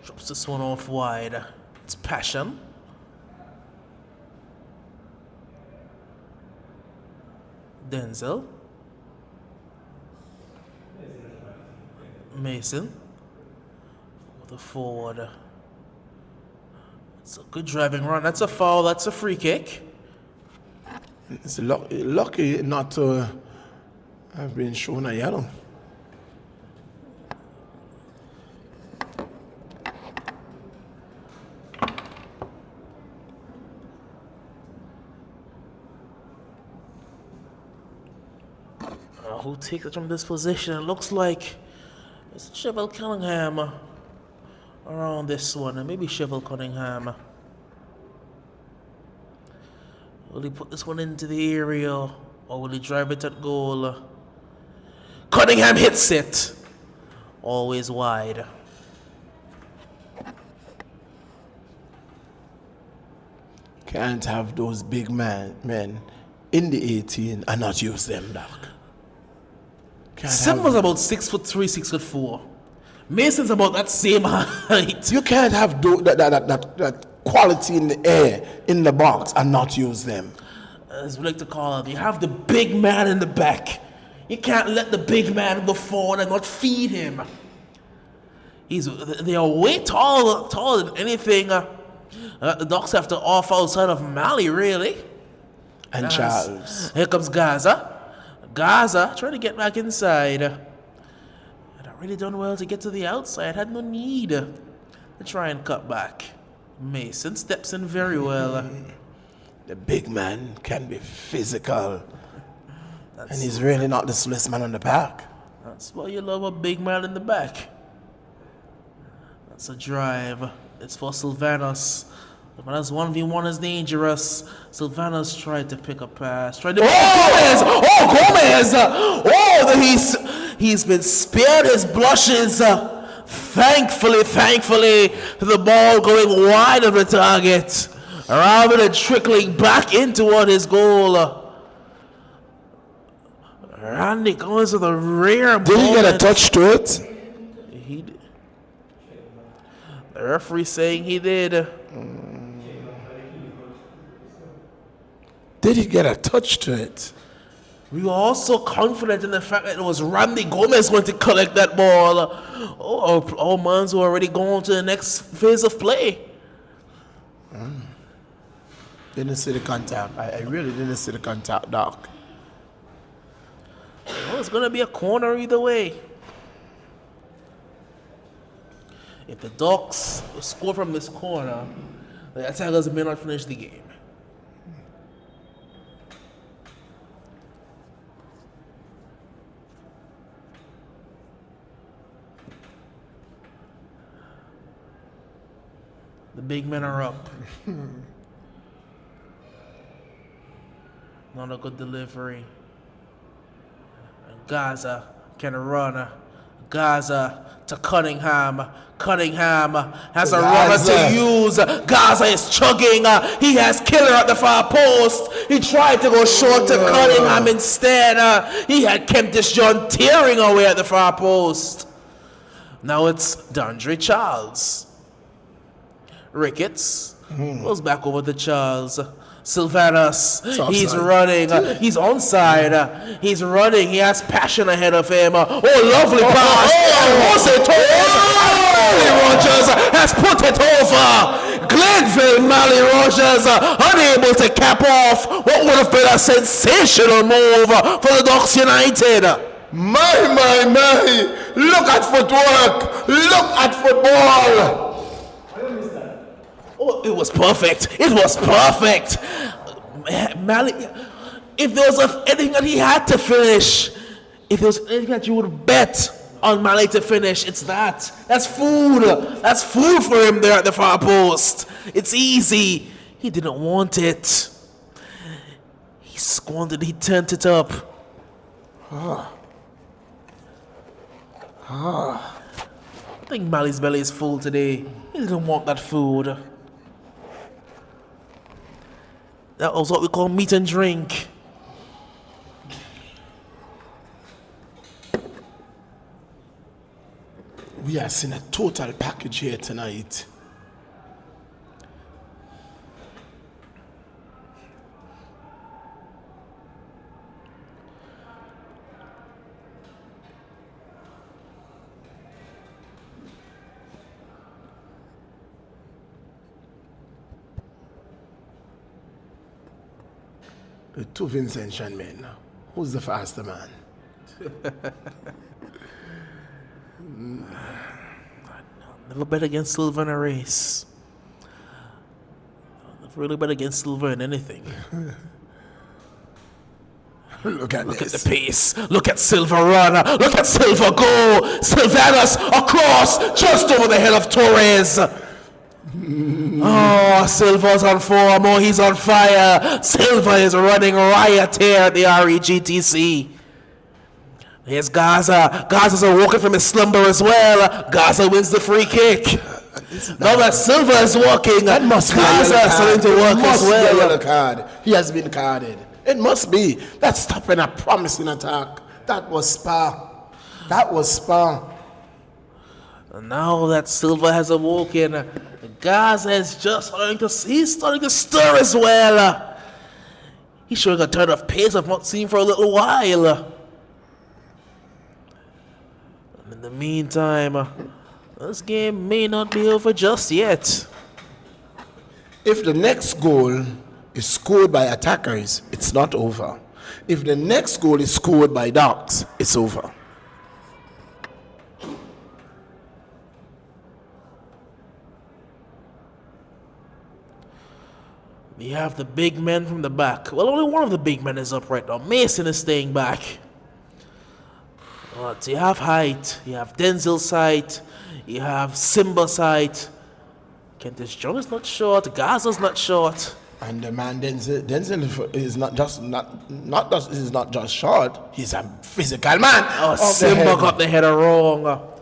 Drops this one off wide. It's Passion. Denzel. Mason. For the forward. It's a good driving run. That's a foul. That's a free kick. It's lucky not to have been shown a yellow. Who takes it from this position? It looks like it's Chevel Cunningham around this one, and maybe Chevel Cunningham. Will he put this one into the area, or will he drive it at goal? Cunningham hits it. Always wide. Can't have those big men in the 18 and not use them, Doc. Sim was about 6'3", 6'4". Mason's about that same height. You can't have that quality in the air, in the box, and not use them. As we like to call it, you have the big man in the back. You can't let the big man go forward and not feed him. They are way taller than anything the Ducks have to offer outside of Mali, really. And Charles. Here comes Gaza. Gaza trying to get back inside. And I really done well to get to the outside. Had no need to try and cut back. Mason steps in very well. The big man can be physical. And he's really not the slowest man on the back. That's why you love a big man in the back. That's a drive. It's for Sylvanos. Sylvanos 1v1 is dangerous. Sylvanos tried to pick a pass. Gomez! Gomez! He's been spared his blushes. Thankfully, the ball going wide of the target. Rather than trickling back in toward his goal. Randy goes to the rear. Did he get a touch to it? He did. The referee saying he did. Did he get a touch to it? We were also confident in the fact that it was Randy Gomez going to collect that ball. Our Mans were already going to the next phase of play. Didn't see the contact. I really didn't see the contact, Doc. Well, it's going to be a corner either way. If the Ducks score from this corner, the Tigers may not finish the game. The big men are up. Not a good delivery. Gaza can run. Gaza to Cunningham. Cunningham has a runner to use. Gaza is chugging. He has Killer at the far post. He tried to go short to Cunningham instead. He had Kentish John tearing away at the far post. Now it's Dandre Charles. Ricketts goes back over to Charles. Sylvanos, he's running, he's onside, he's running, he has passion ahead of him. Lovely pass! Mali Rogers has put it over! Glenville Mali Rogers unable to cap off what would have been a sensational move for the Ducks United. My! Look at footwork! Look at football! Oh, it was perfect. It was perfect. Mali, if there was anything that he had to finish, if there was anything that you would bet on Mali to finish, it's that. That's food. That's food for him there at the far post. It's easy. He didn't want it. He squandered. He turned it up. I think Mali's belly is full today. He didn't want that food. That was what we call meat and drink. We are seeing a total package here tonight. The two Vincentian men. Who's the faster man? Never bet against Silver in a race. Never really bet against Silver in anything. Look at the pace. Look at Silver run. Look at Silver go. Sylvanos across just over the head of Torres. Silva's on form. He's on fire. Silva is running riot here at the REGTC. Here's Gaza. Gaza's walking from his slumber as well. Gaza wins the free kick. Now that Silva is walking, that must be Gaza starting to work as well. Be a yellow card. He has been carded. It must be. That's stopping a promising attack. That was Spa. And now that Silva has awoken, Gaza is just starting to stir as well. He's showing a turn of pace I've not seen for a little while. In the meantime, this game may not be over just yet. If the next goal is scored by attackers, it's not over. If the next goal is scored by Dogs, it's over. We have the big men from the back. Well, only one of the big men is up right now. Mason is staying back. But you have height, you have Denzel's height, you have Simba's height. Kentish John is not short, Gaza's not short. And the man Denzel is not just short, he's a physical man. Oh, Simba got the header wrong. Off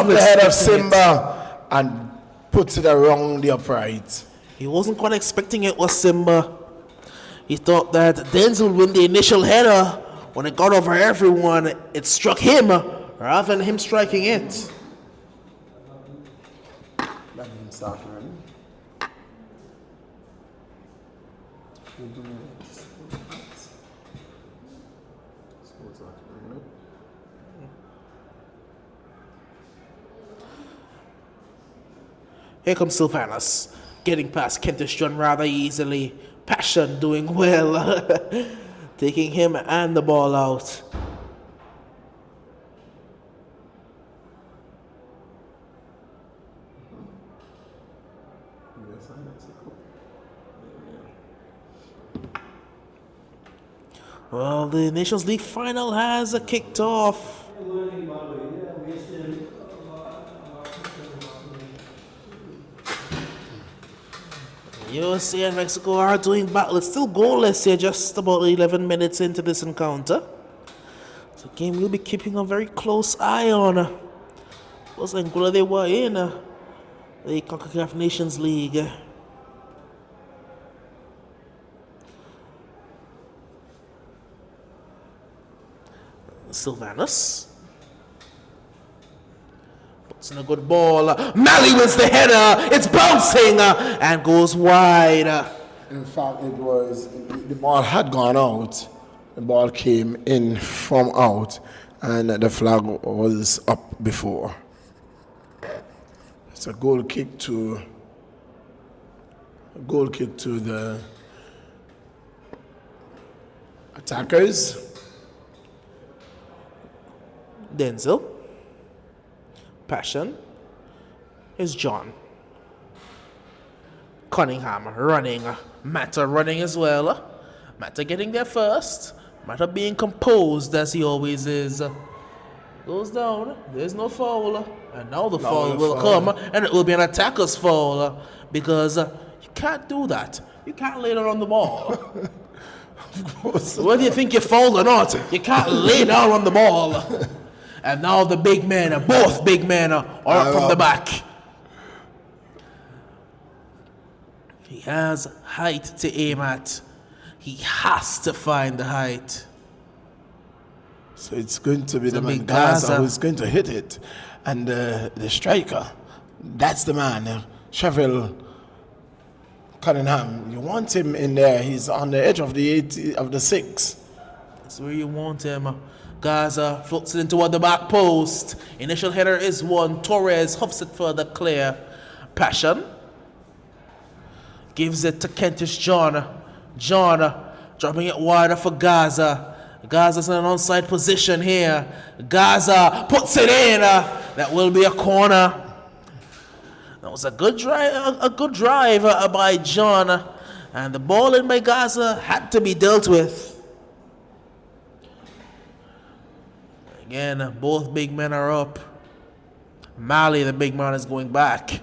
the head of Simba and puts it around the upright. He wasn't quite expecting it was Simba. He thought that Denzel would win the initial header. When it got over everyone, it struck him rather than him striking it. Here comes Sylvanus, getting past Kentish John rather easily. Passion doing well, taking him and the ball out. Well, the Nations League final has kicked off. USA and Mexico are doing battle. It's still goalless here, just about 11 minutes into this encounter. It's a game we'll be keeping a very close eye on. Was Angola they were in the CONCACAF Nations League. Sylvanus puts in a good ball. Mali wins the header. It's bouncing and goes wide. In fact, the ball had gone out. The ball came in from out, and the flag was up before. It's a goal kick to the attackers. Denzel. Passion. Here's John. Cunningham running. Mata running as well. Mata getting there first. Mata being composed as he always is. Goes down. There's no foul. And now the foul will come. And it will be an attacker's foul. Because you can't do that. You can't lay down on the ball. Of course. Whether you think you're fouled or not, you can't lay down on the ball. And now the big men, both big men, are up from the back. He has height to aim at. He has to find the height. So it's going to be the man Gaza who's going to hit it. And the striker, that's the man, Cheville Cunningham. You want him in there. He's on the edge of the 6. That's where you want him. Gaza floats it in toward the back post. Initial header is one. Torres huffs it further clear. Passion gives it to Kentish John. John dropping it wider for Gaza. Gaza's in an onside position here. Gaza puts it in. That will be a corner. That was a good drive by John. And the ball in by Gaza had to be dealt with. Again, both big men are up. Mali, the big man, is going back.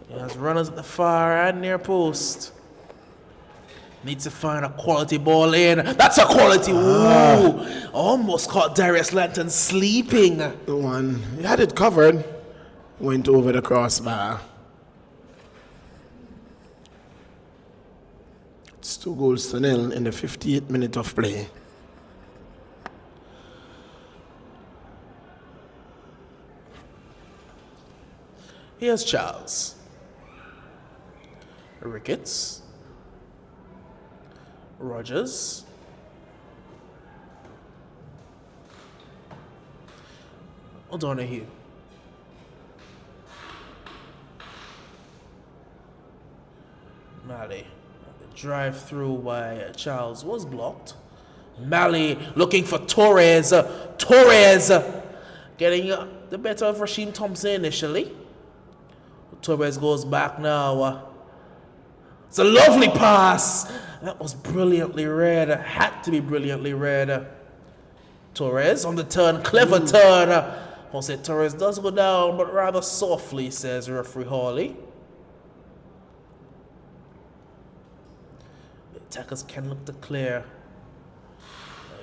He has runners at the far and near post. Needs to find a quality ball in. That's a quality. Ooh. Almost caught Darius Lanton sleeping. The one, he had it covered. Went over the crossbar. It's 2-0 in the 58th minute of play. Here's Charles. Ricketts. Rogers. O'Donoghue. Malley. The drive through by Charles was blocked. Malley looking for Torres. Torres getting the better of Rasheem Thompson initially. Torres goes back now. It's a lovely pass. That was brilliantly read. Had to be brilliantly read. Torres on the turn. Clever turn. Jose Torres does go down, but rather softly, says referee Hawley. The attackers can look to clear.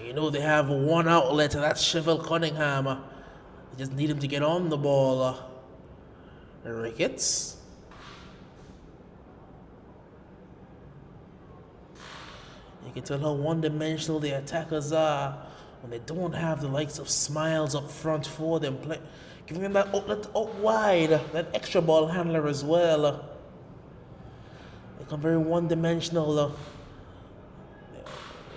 You know they have one outlet, and that's Chevelle Cunningham. They just need him to get on the ball. Ricketts. You can tell how one-dimensional the attackers are when they don't have the likes of Smiles up front for them, giving them that outlet out wide, that extra ball handler as well. They become very one-dimensional.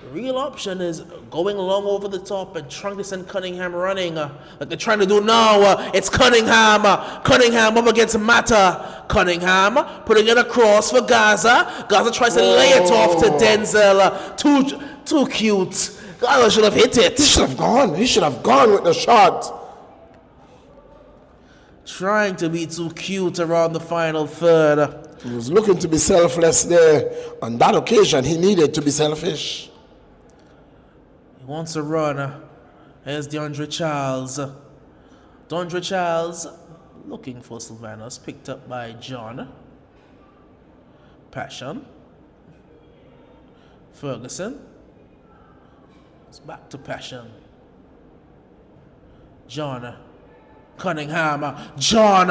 The real option is going long over the top and trying to send Cunningham running like they're trying to do now. It's Cunningham. Cunningham up against Mata. Cunningham putting it across for Gaza. Gaza tries to lay it off to Denzel. Too cute. Gaza should have hit it. He should have gone. He should have gone with the shot. Trying to be too cute around the final third. He was looking to be selfless there. On that occasion, he needed to be selfish. Wants to run. Here's DeAndre Charles. DeAndre Charles looking for Sylvanus. Picked up by John. Passion. Ferguson. It's back to Passion. John. Cunningham. John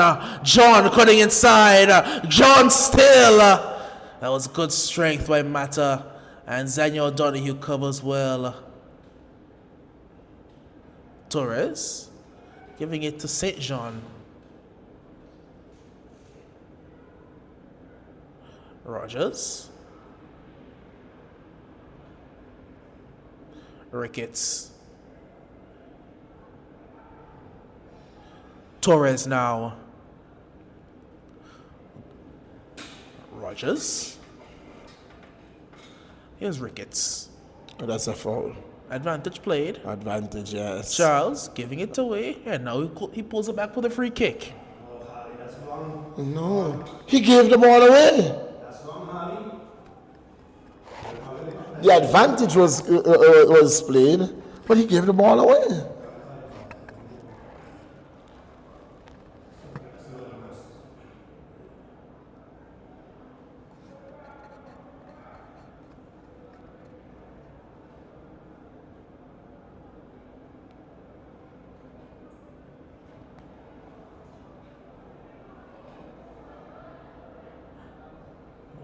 cutting inside. John still. That was good strength by Mata. And Daniel O'Donoghue covers well. Torres giving it to St. Jean. Rogers. Ricketts. Torres now. Rogers. Here's Ricketts. Oh, that's a foul. Advantage played. Advantage, yes. Charles giving it away, and now he pulls it back with a free kick. No, he gave the ball away. The advantage was played, but he gave the ball away.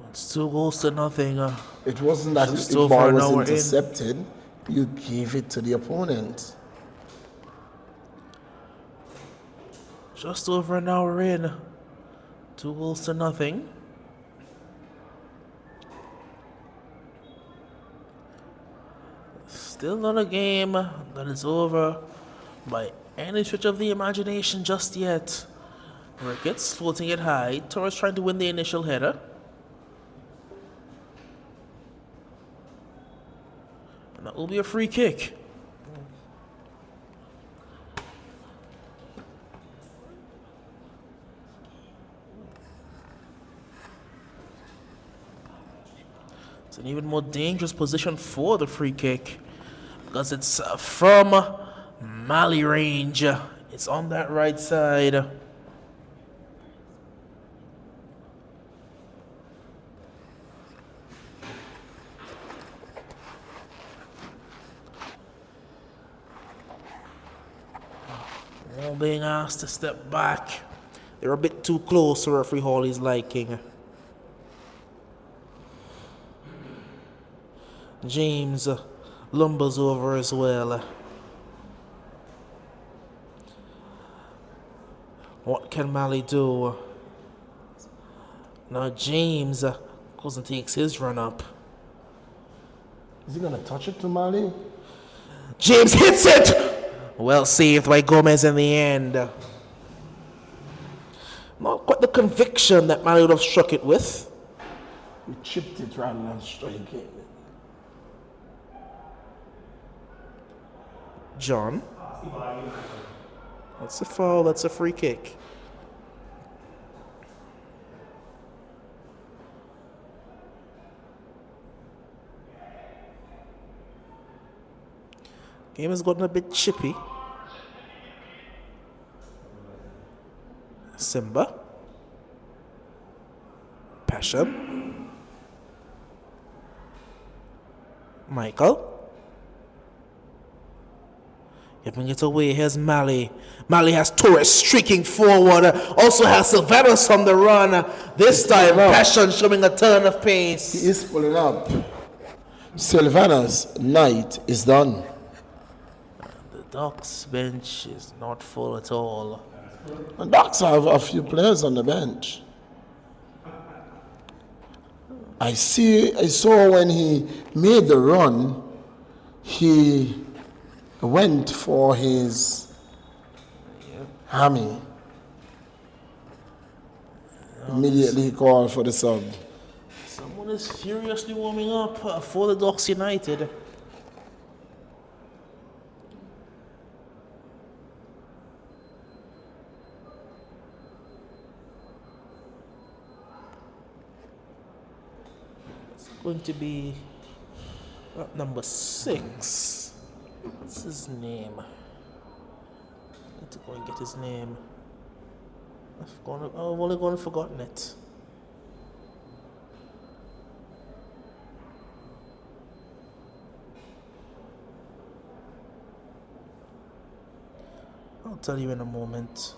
It's 2-0. It wasn't that Just the over ball an was hour intercepted. You gave it to the opponent. Just over an hour in. 2-0. Still not a game that is over by any stretch of the imagination just yet. Ricketts floating it high. Torres trying to win the initial header. And that will be a free kick. It's an even more dangerous position for the free kick because it's from Mali range. It's on that right side. All being asked to step back. They're a bit too close to referee Hawley's liking. James lumbers over as well. What can Mali do? Now James goes and takes his run up. Is he going to touch it to Mali? James hits it! Well saved by Gomez in the end. Not quite the conviction that Mali would have struck it with. He chipped it rather than striking. John. That's a foul, that's a free kick. Game has gotten a bit chippy. Simba. Passion. Michael. Giving it away. Here's Mali. Mali has Torres streaking forward. Also has Sylvanas on the run. This time, Passion showing a turn of pace. He is pulling up. Sylvanas' night is done. The Ducks bench is not full at all. The Ducks have a few players on the bench. I saw when he made the run, he went for his hammy. Immediately he called for the sub. Someone is furiously warming up for the Ducks United. It's going to be number 6. What's his name? I need to go and get his name. I've only gone and forgotten it. I'll tell you in a moment.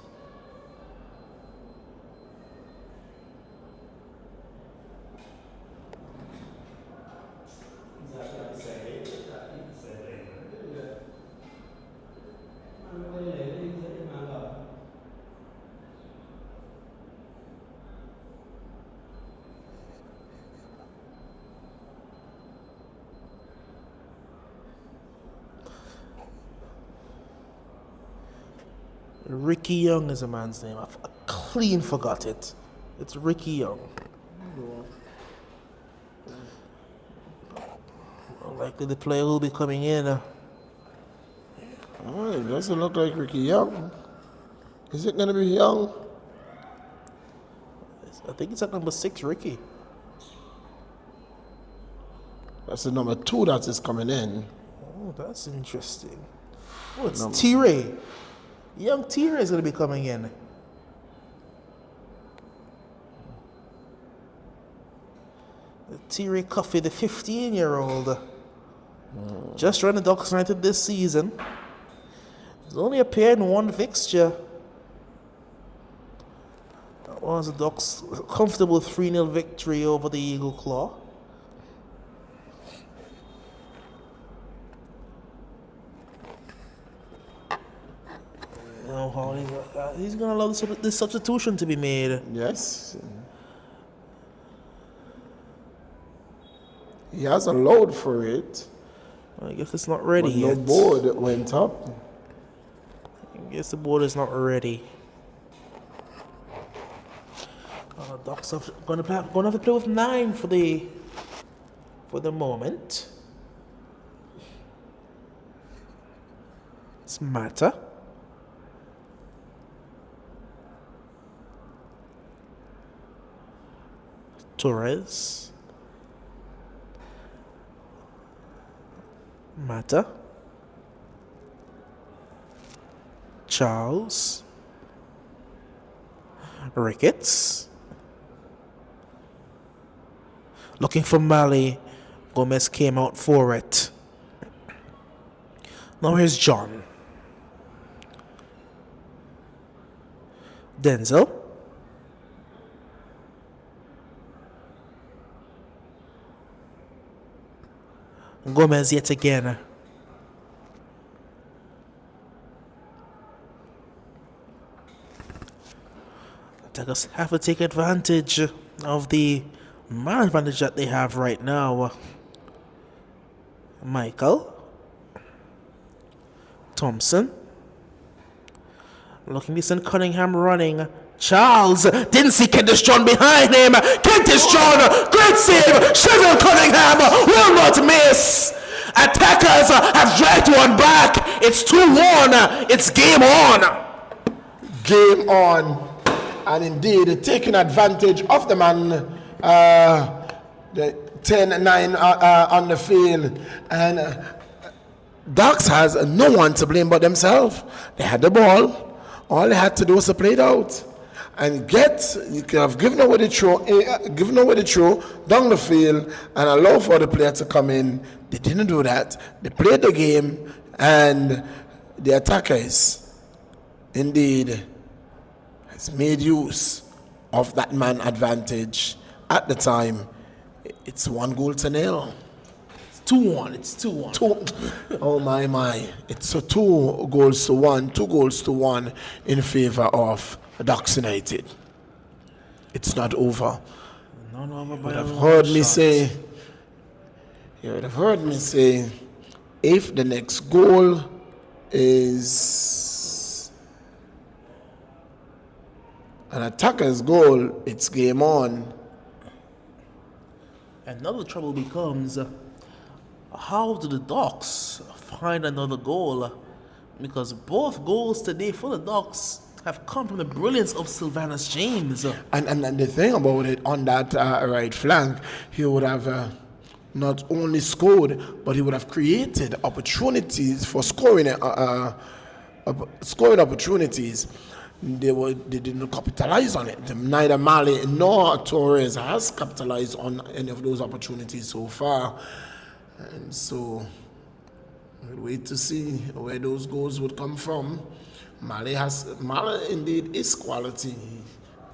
Ricky Young is a man's name. I clean forgot it. It's Ricky Young. Likely the player will be coming in. Oh, it doesn't look like Ricky Young. Is it going to be Young? I think it's at number 6, Ricky. That's the number 2 that is coming in. Oh, that's interesting. Oh, it's T-Ray. Young T-Ray is going to be coming in. T-Ray Coffey, the 15-year-old. Just joined the Ducks United this season. He's only appeared in one fixture. That was the Ducks' comfortable 3-0 victory over the Eagle Claw. He's going to allow this substitution to be made. Yes. He has a load for it. I guess it's not ready but yet. No board went up. I guess the board is not ready. Ducks are going to have to play with 9 for the moment. It's Mata. Torres. Mata. Charles. Ricketts. Looking for Mali. Gomez came out for it. Now here's John. Denzel. Gomez yet again. Attackers have to take advantage of the man advantage that they have right now. Michael. Thompson. Looking decent, Cunningham running. Charles didn't see Kentish John behind him. Kentish John, great save. Sheffield Cunningham will not miss. Attackers have dragged one back. It's 2-1. It's game on. Game on. And indeed, taking advantage of the man, the 10-9 on the field. And Ducks has no one to blame but themselves. They had the ball. All they had to do was to play it out. And you could have given away the throw down the field and allow for the player to come in. They didn't do that. They played the game, and the attackers indeed has made use of that man advantage. At the time, it's 1-0. It's 2-1. It's 2-1. Oh my. It's a 2-1 in favor of Ducks United. It's not over. Not over by You would have heard me say, if the next goal is an attacker's goal, it's game on. Another trouble becomes, how do the Ducks find another goal? Because both goals today for the Ducks have come from the brilliance of Sylvanus James. And the thing about it, on that right flank, he would have not only scored, but he would have created opportunities for scoring opportunities. They didn't capitalize on it. Neither Mali nor Torres has capitalized on any of those opportunities so far. And so we'll wait to see where those goals would come from. Mali indeed is quality.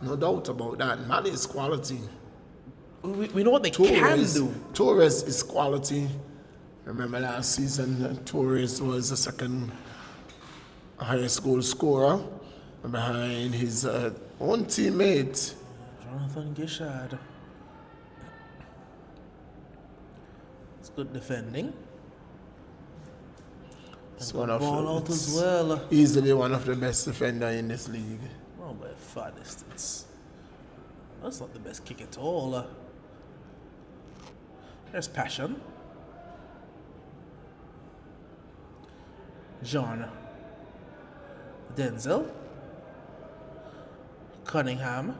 No doubt about that. Mali is quality. We know what they can do. Torres is quality. Remember last season, Torres was the second highest goal scorer behind his own teammate, Jonathan Gishad. It's good defending. It's easily one of the best defenders in this league. Oh, by far distance. That's not the best kick at all. There's passion. John. Denzel. Cunningham.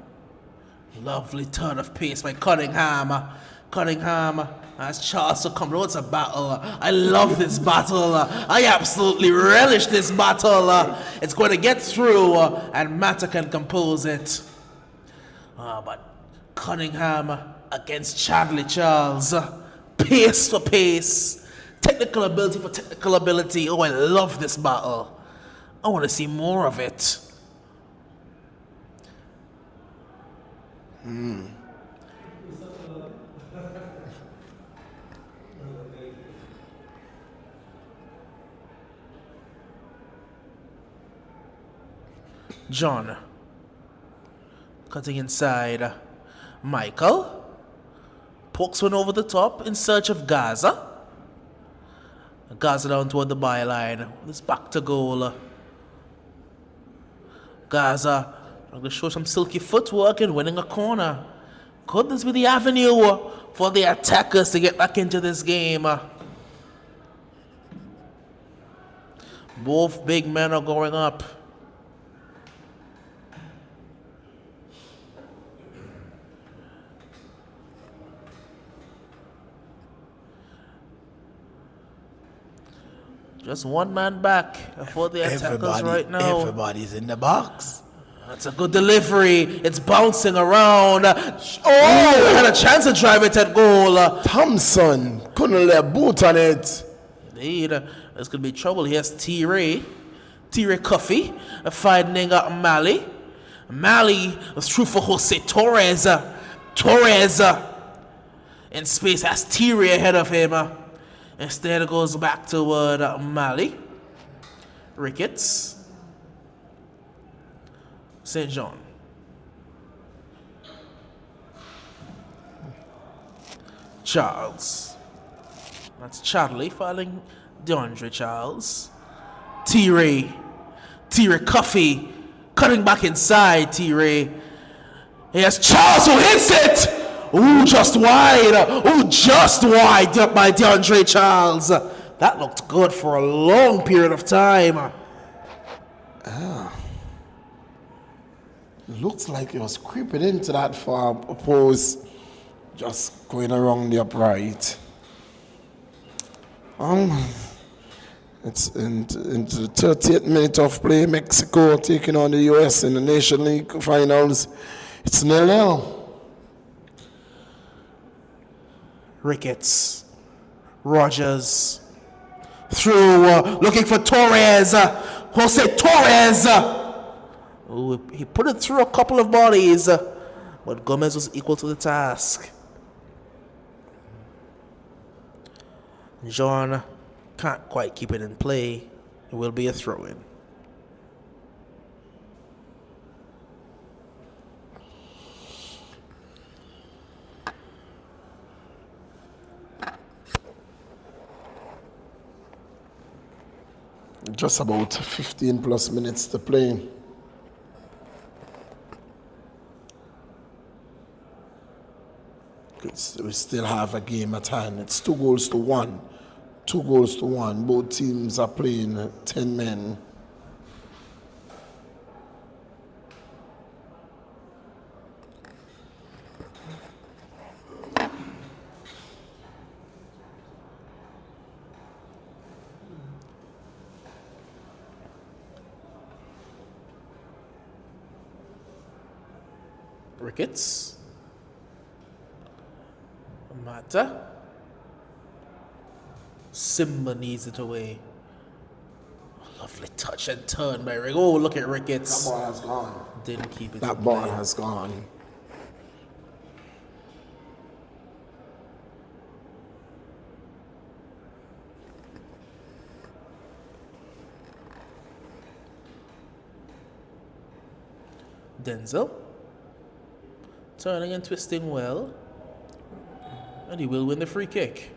Lovely turn of pace by Cunningham. Cunningham as Charles succumbed. It's a battle. I love this battle. I absolutely relish this battle. It's going to get through and Mata can compose it. But Cunningham against Chadley Charles. Pace for pace. Technical ability for technical ability. Oh, I love this battle. I want to see more of it. John cutting inside. Michael pokes one over the top in search of Gaza. Gaza down toward the byline. This back to goal. Gaza going to show some silky footwork and winning a corner. Could this be the avenue for the attackers to get back into this game? Both big men are going up. Just one man back for the attackers right now. Everybody's in the box. That's a good delivery. It's bouncing around. Oh, had a chance to drive it at goal. Thompson couldn't lay a boot on it. Indeed, there's going to be trouble. Here's T-Ray Cuffy finding Mali. Mali was through for Jose Torres. Torres in space has T-Ray ahead of him. Instead, it goes back toward Mali. Ricketts. St. John. Charles. That's Charlie filing DeAndre Charles. T-Ray Cuffy Cutting back inside, T-Ray. Here's Charles who hits it! Ooh, just wide. Ooh, just wide by DeAndre Charles. That looked good for a long period of time. Looks like he was creeping into that far post, just going around the upright. It's into the 38th minute of play. Mexico taking on the US in the Nation League finals. It's 0-0. Ricketts. Rogers. Through. Looking for Torres. Jose Torres. Ooh, he put it through a couple of bodies. But Gomez was equal to the task. John can't quite keep it in play. It will be a throw-in. Just about 15 plus minutes to play. We still have a game at hand. It's 2-1. 2-1. Both teams are playing 10 men. Ricketts. Mata. Simba needs it away. Lovely touch and turn by Rick. Oh, look at Ricketts. That ball has gone. Didn't keep it. That ball has gone. Denzel. Turning and twisting well. And he will win the free kick.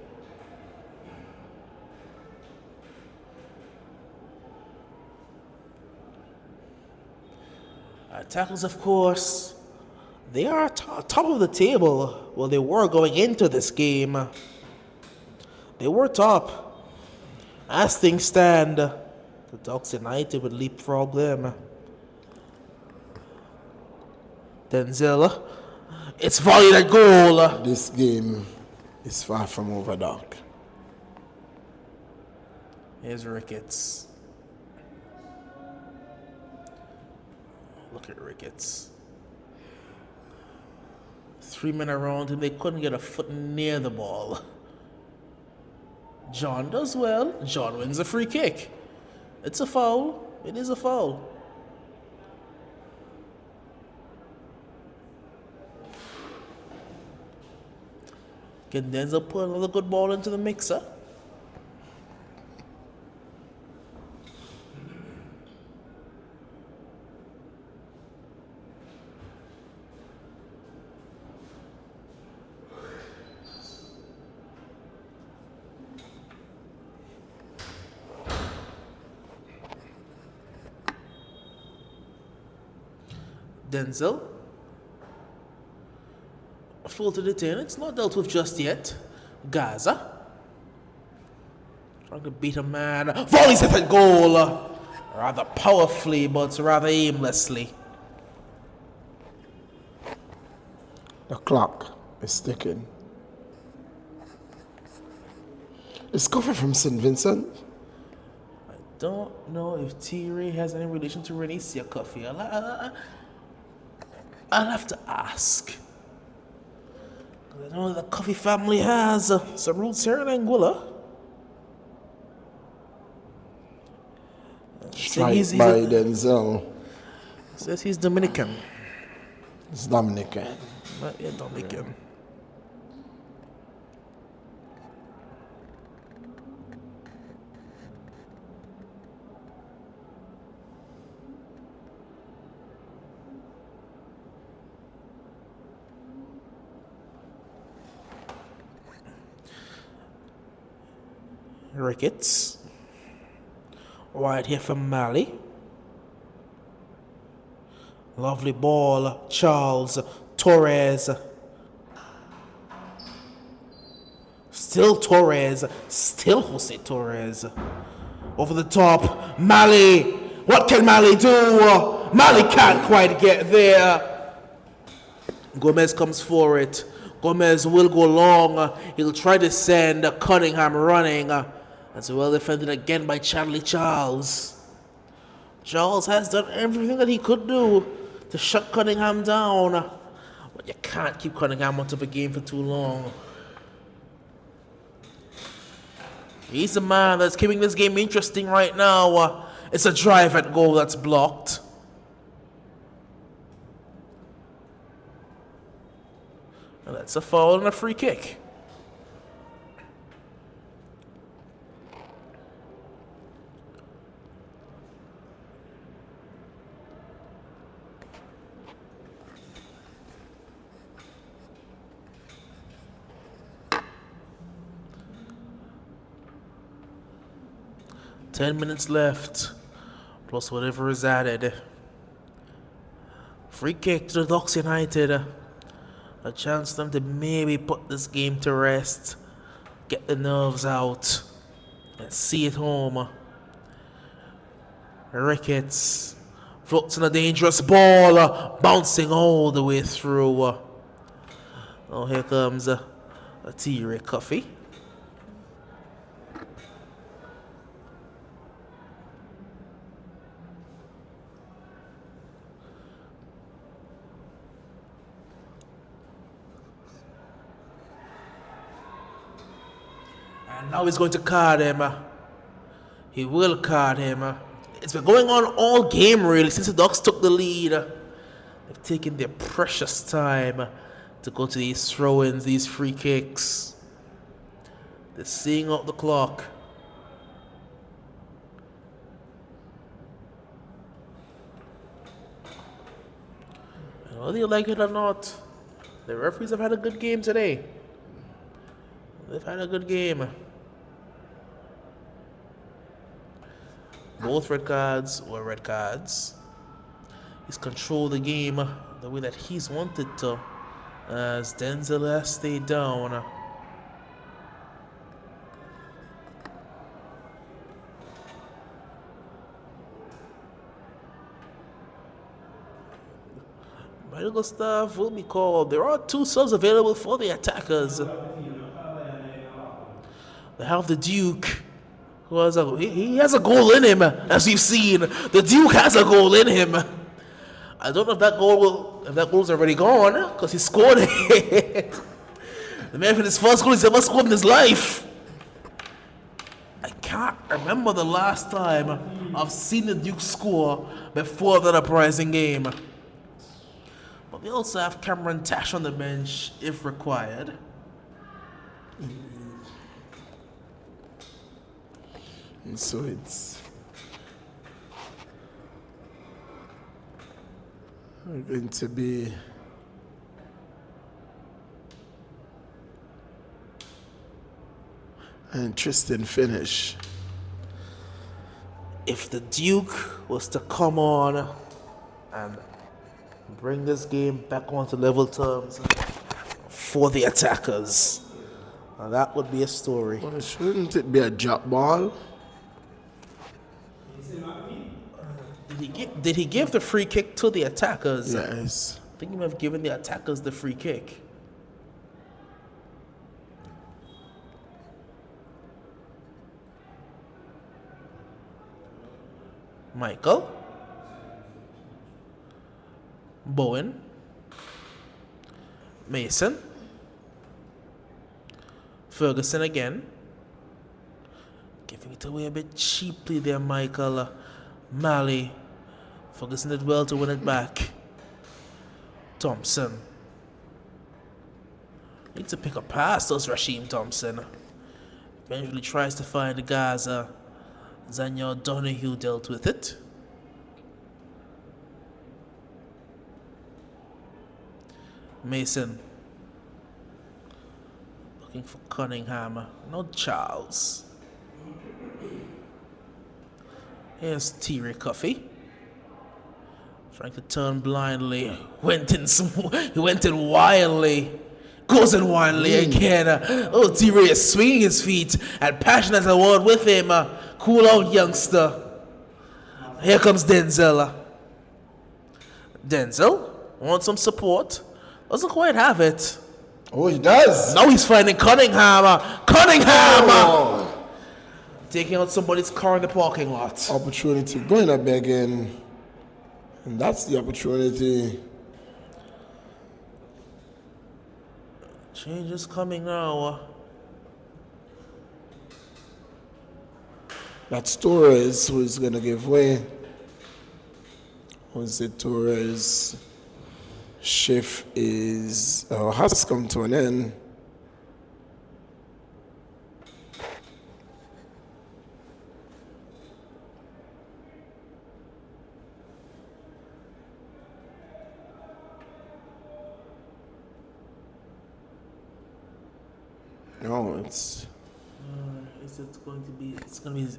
Tackles, of course, they are top of the table. Well, they were going into this game. They were top. As things stand, the Ducks United would leapfrog them. Denzel, it's volleyed at goal. This game is far from over, Doc. Here's Ricketts. Look at Ricketts. 3 men around him, they couldn't get a foot near the ball. John does well. John wins a free kick. It's a foul. It is a foul. Can Denzel put another good ball into the mixer? Denzel. Full to the 10. It's not dealt with just yet. Gaza. Trying to beat a man. Volleys at the goal. Rather powerfully, but rather aimlessly. The clock is ticking. It's coffee from St. Vincent. I don't know if T-Ray has any relation to Renesia Coffee. I'll have to ask. I know the Coffee family has some roots here in Anguilla. Strike by Denzel. Says he's Dominican. It's Dominican. Not yet Dominican. Ricketts. Wide here from Mali. Lovely ball. Charles. Torres. Still Torres. Still Jose Torres. Over the top. Mali. What can Mali do? Mali can't quite get there. Gomez comes for it. Gomez will go long. He'll try to send Cunningham running. That's well defended again by Charlie Charles. Charles has done everything that he could do to shut Cunningham down. But you can't keep Cunningham out of a game for too long. He's the man that's keeping this game interesting right now. It's a drive at goal that's blocked. And that's a foul and a free kick. Ten minutes left, plus whatever is added. Free kick to the Ducks United. A chance for them to maybe put this game to rest, get the nerves out, and see it home. Ricketts floats on a dangerous ball, bouncing all the way through. Oh, here comes a T-Ray Coffee. Now he's going to card him. He will card him. It's been going on all game, really, since the Ducks took the lead. They've taken their precious time to go to these throw-ins, these free kicks. They're seeing out the clock. And whether you like it or not, the referees have had a good game today. They've had a good game. Both red cards were red cards. He's controlled the game the way that he's wanted to, as Denzel has stayed down. Medical staff will be called. There are 2 subs available for the attackers. They have the Duke, who has he has a goal in him, as we've seen. The Duke has a goal in him. I don't know if that goal's already gone, because he scored it. The man for his first goal he's ever scored in his life. I can't remember the last time I've seen the Duke score before that uprising game. But they also have Cameron Tash on the bench if required. And so it's going to be an interesting finish. If the Duke was to come on and bring this game back onto level terms for the attackers, now that would be a story. Well, shouldn't it be a drop ball? Did he give the free kick to the attackers? Yes. I think he might have given the attackers the free kick. Michael. Bowen. Mason. Ferguson again. Giving it away a bit cheaply there, Michael. Mali. Ferguson did well to win it back. Thompson. Needs to pick a pass, does Rasheem Thompson. Eventually tries to find Gaza. Zanya Donahue dealt with it. Mason. Looking for Cunningham. No Charles. Here's T-Ray Coffee. Trying to turn blindly. He went in wildly. Goes in wildly again. T-Ray is swinging his feet. And Passion has a word with him. Cool out, youngster. Here comes Denzel. Denzel wants some support. Doesn't quite have it. Oh, he does. Now he's finding Cunningham. Cunningham! Taking out somebody's car in the parking lot. Opportunity. Going up again. And that's the opportunity. Change is coming now. That's Torres who is going to give way. Jose Torres' shift has come to an end. No, is it going to be? It's going to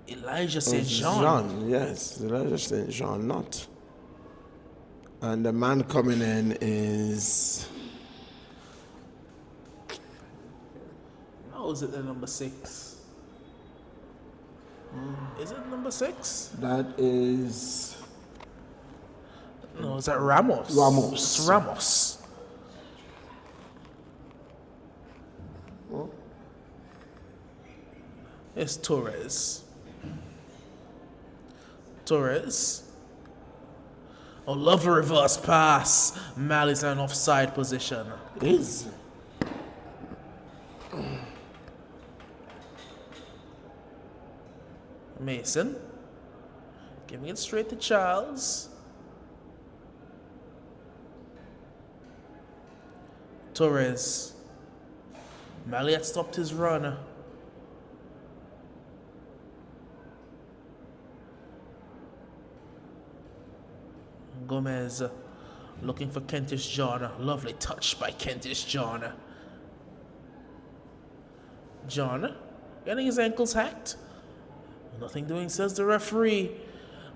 be Elijah St. John. Yes, Elijah St. John, not. And the man coming in is. How is it the number 6? Is it number 6? That is. No, is that Ramos? Ramos. It's Ramos. It's Torres. Torres. Oh, love a reverse pass. Mali's in an offside position. It is. Mason. Giving it straight to Charles. Torres. Mali had stopped his run. Gomez looking for Kentish John. Lovely touch by Kentish John. John getting his ankles hacked. Nothing doing, says the referee.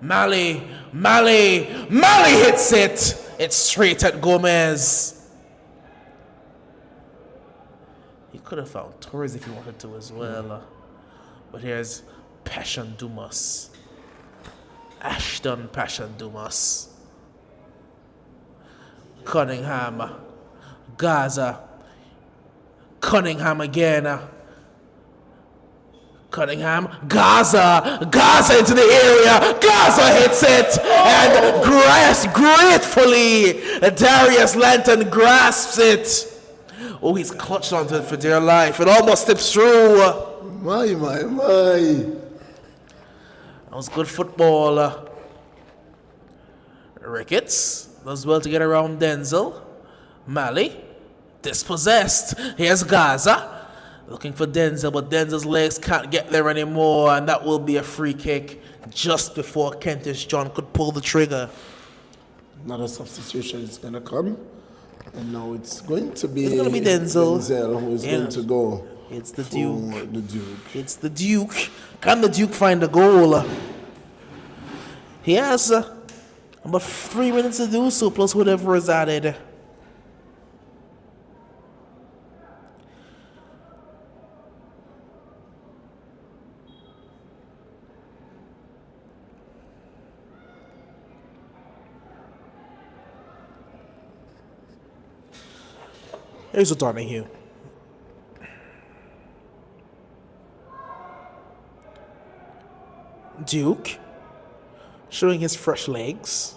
Mali hits it. It's straight at Gomez. He could have found Torres if he wanted to as well. But here's Passion Dumas. Ashton Passion Dumas. Cunningham. Gaza. Cunningham again. Cunningham. Gaza into the area. Gaza hits it. And gratefully, Darius Lanton grasps it. Oh, he's clutched onto it for dear life. It almost slips through. My. That was good football. Ricketts does well to get around Denzel. Mali, dispossessed. Here's Gaza. Looking for Denzel, but Denzel's legs can't get there anymore, and that will be a free kick just before Kentish John could pull the trigger. Another substitution is going to come. And now it's going to be Denzel who is going to go. It's the Duke. The Duke. It's the Duke. Can the Duke find a goal? He has about 3 minutes to do so, plus whatever is added. Here's O'Donoghue. Duke showing his fresh legs.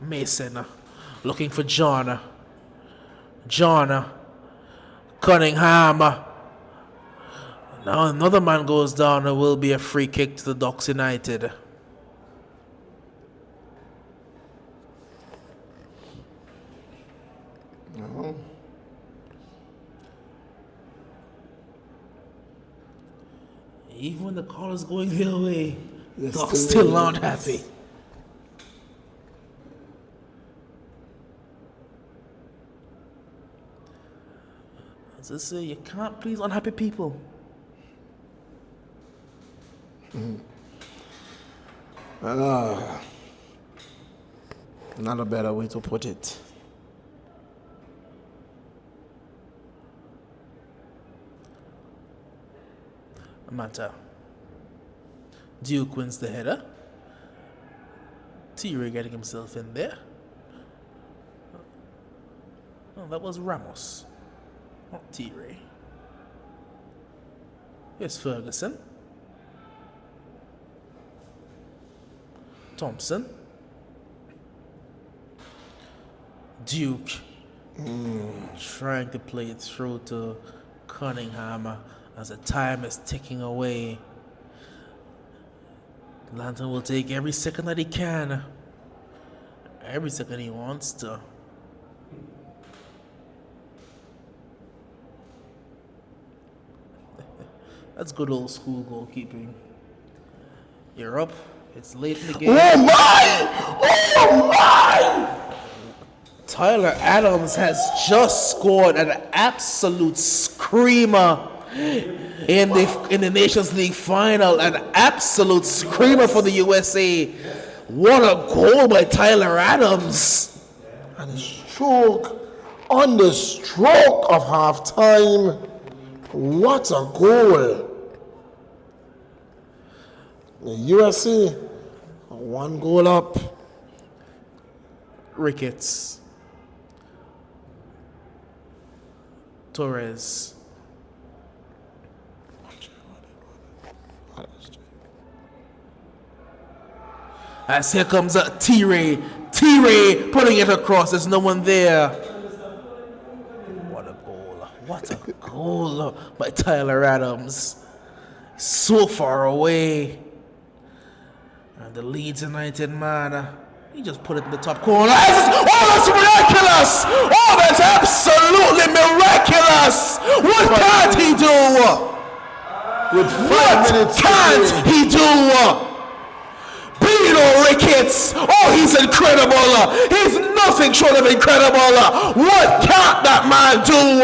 Mason looking for John. Cunningham. Now another man goes down. It will be a free kick to the Ducks United. No. Even when the call is going their way, Ducks still not happy. As I say, you can't please unhappy people. Not a better way to put it. Matter. Duke wins the header. T-Ray getting himself in there. Oh, that was Ramos, not T-Ray. Here's Ferguson. Thompson. Duke. Trying to play it through to Cunningham as the time is ticking away. Lantern will take every second that he can. Every second he wants to. That's good old school goalkeeping. You're up. It's late in the game. Oh my! Oh my! Tyler Adams has just scored an absolute screamer in the Nations League final. An absolute screamer for the USA. What a goal by Tyler Adams. And a stroke on the stroke of half-time. What a goal. The USA, 1 goal up. Ricketts. Torres. As here comes T-Ray. T-Ray putting it across. There's no one there. What a goal. What a goal by Tyler Adams. So far away. And the Leeds United man, he just put it in the top corner. Oh, that's miraculous! Oh, that's absolutely miraculous! What can't he do? With 5 minutes What can't he do? Bino Ricketts, oh, he's incredible. He's nothing short of incredible. What can't that man do?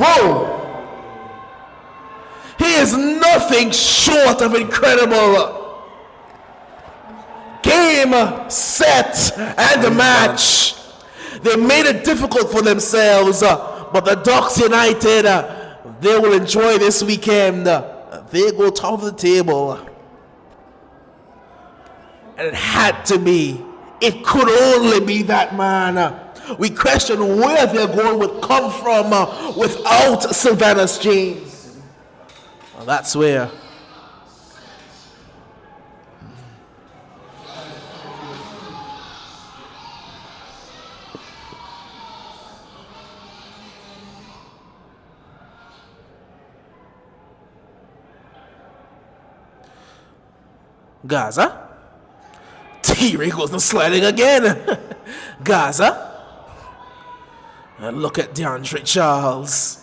Whoa! He is nothing short of incredible. Game, set, and the match. They made it difficult for themselves, but the Ducks United, they will enjoy this weekend. They go top of the table. And it had to be. It could only be that man. We question where their goal would come from without Sylvanus James. Well, that's where. Gaza. T-Ray goes to sliding again. Gaza. And look at DeAndre Charles.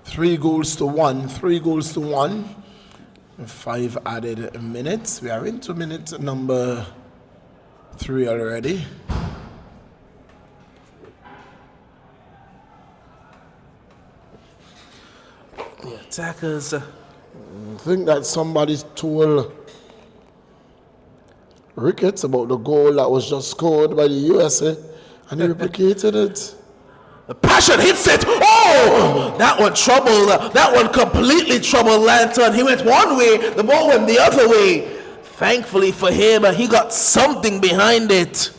Three goals to one. 3 goals to 1. 5 added minutes. We are into minute number 3 already. The attackers. I think that somebody told Ricketts about the goal that was just scored by the USA, and he replicated it. The passion hits it. Oh, that one troubled. That one completely troubled Lantern. He went one way, the ball went the other way. Thankfully for him, he got something behind it.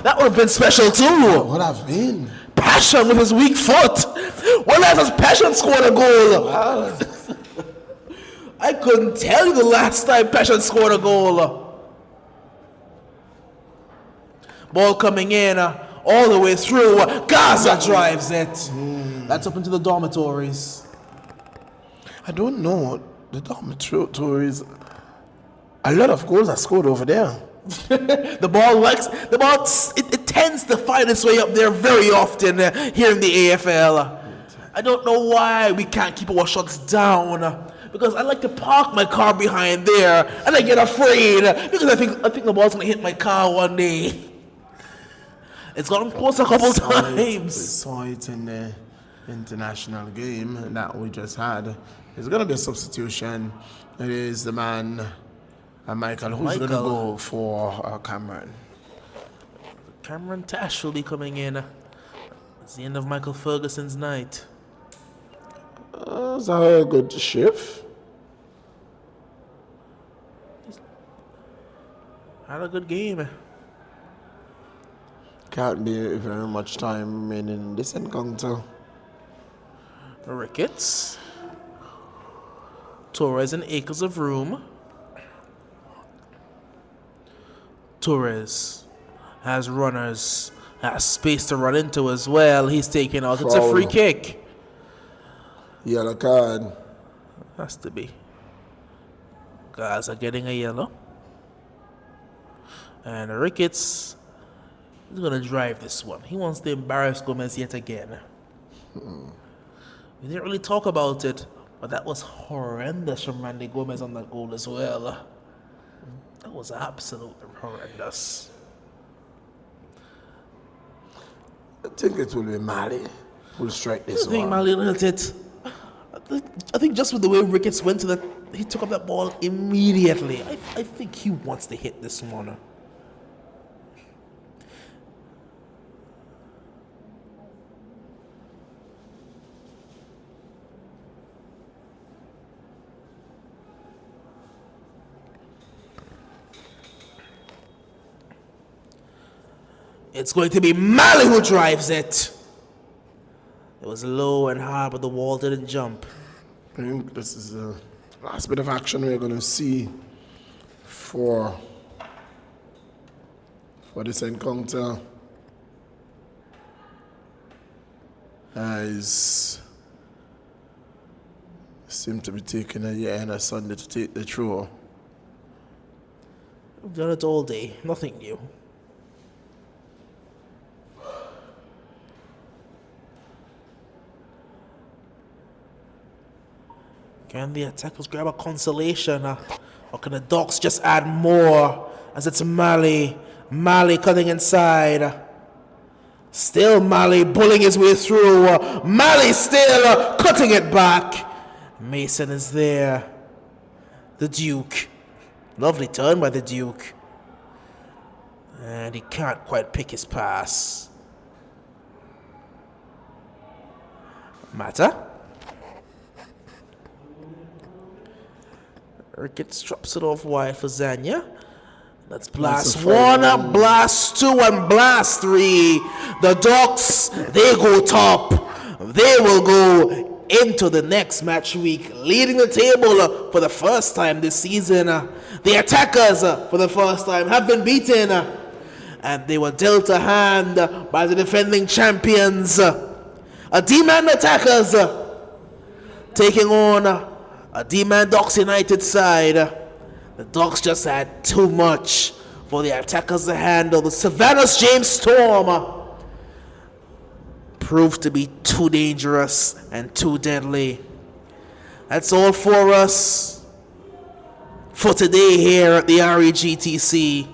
That would have been special too. What have been? Passion with his weak foot. When has Passion scored a goal? I couldn't tell you the last time Passion scored a goal. Ball coming in all the way through. Gaza drives it. That's up into the dormitories. I don't know. The dormitories. A lot of goals are scored over there. The ball it tends to find its way up there very often here in the AFL. I don't know why we can't keep our shots down. because I like to park my car behind there, and I get afraid because I think the ball's gonna hit my car one day. It's gotten close a couple times. We saw it in the international game that we just had. There's going to be a substitution. It is the man, Michael, who's going to go for Cameron. Cameron Tash will be coming in. It's the end of Michael Ferguson's night. It's a good shift. Had a good game. Can't be very much time remaining in this encounter. Ricketts. Torres and acres of room. Torres has runners, has space to run into as well. He's taken out. It's a free kick. Yellow card. Has to be. Guys are getting a yellow. And Ricketts is going to drive this one. He wants to embarrass Gomez yet again. We didn't really talk about it, but that was horrendous from Randy Gomez on that goal as well. That was absolutely horrendous. I think it will be Mali who will strike this one. I think Mali will hit it. I think just with the way Ricketts went to that, he took up that ball immediately. I think he wants to hit this one. It's going to be Mali who drives it. It was low and hard, but the wall didn't jump. I think this is the last bit of action we're going to see for this encounter. As seem to be taking a year and a Sunday to take the throw. We've done it all day. Nothing new. Can the attackers grab a consolation? Or can the Dogs just add more? As it's Mali. Mali cutting inside. Still Mali pulling his way through. Mali still cutting it back. Mason is there. The Duke. Lovely turn by the Duke. And he can't quite pick his pass. Mata. Ricketts drops it off wide for Zanya. Let's blast one, blast two, and blast three. The Ducks, they go top. They will go into the next match week, leading the table for the first time this season. The attackers, for the first time, have been beaten. And they were dealt a hand by the defending champions. A D-man attackers taking on a D-man Docs United side. The Dogs just had too much for the attackers to handle. The Savannah's James Storm proved to be too dangerous and too deadly. That's all for us for today here at the REGTC.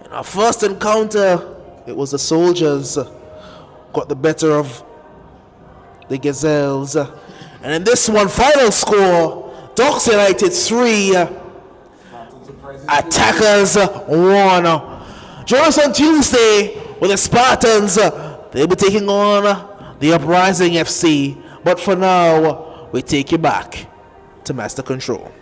In our first encounter, it was the Soldiers got the better of the Gazelles. And in this one, final score, Docs United 3, Attackers 1. Join us on Tuesday with the Spartans. They'll be taking on the Uprising FC. But for now, we take you back to Master Control.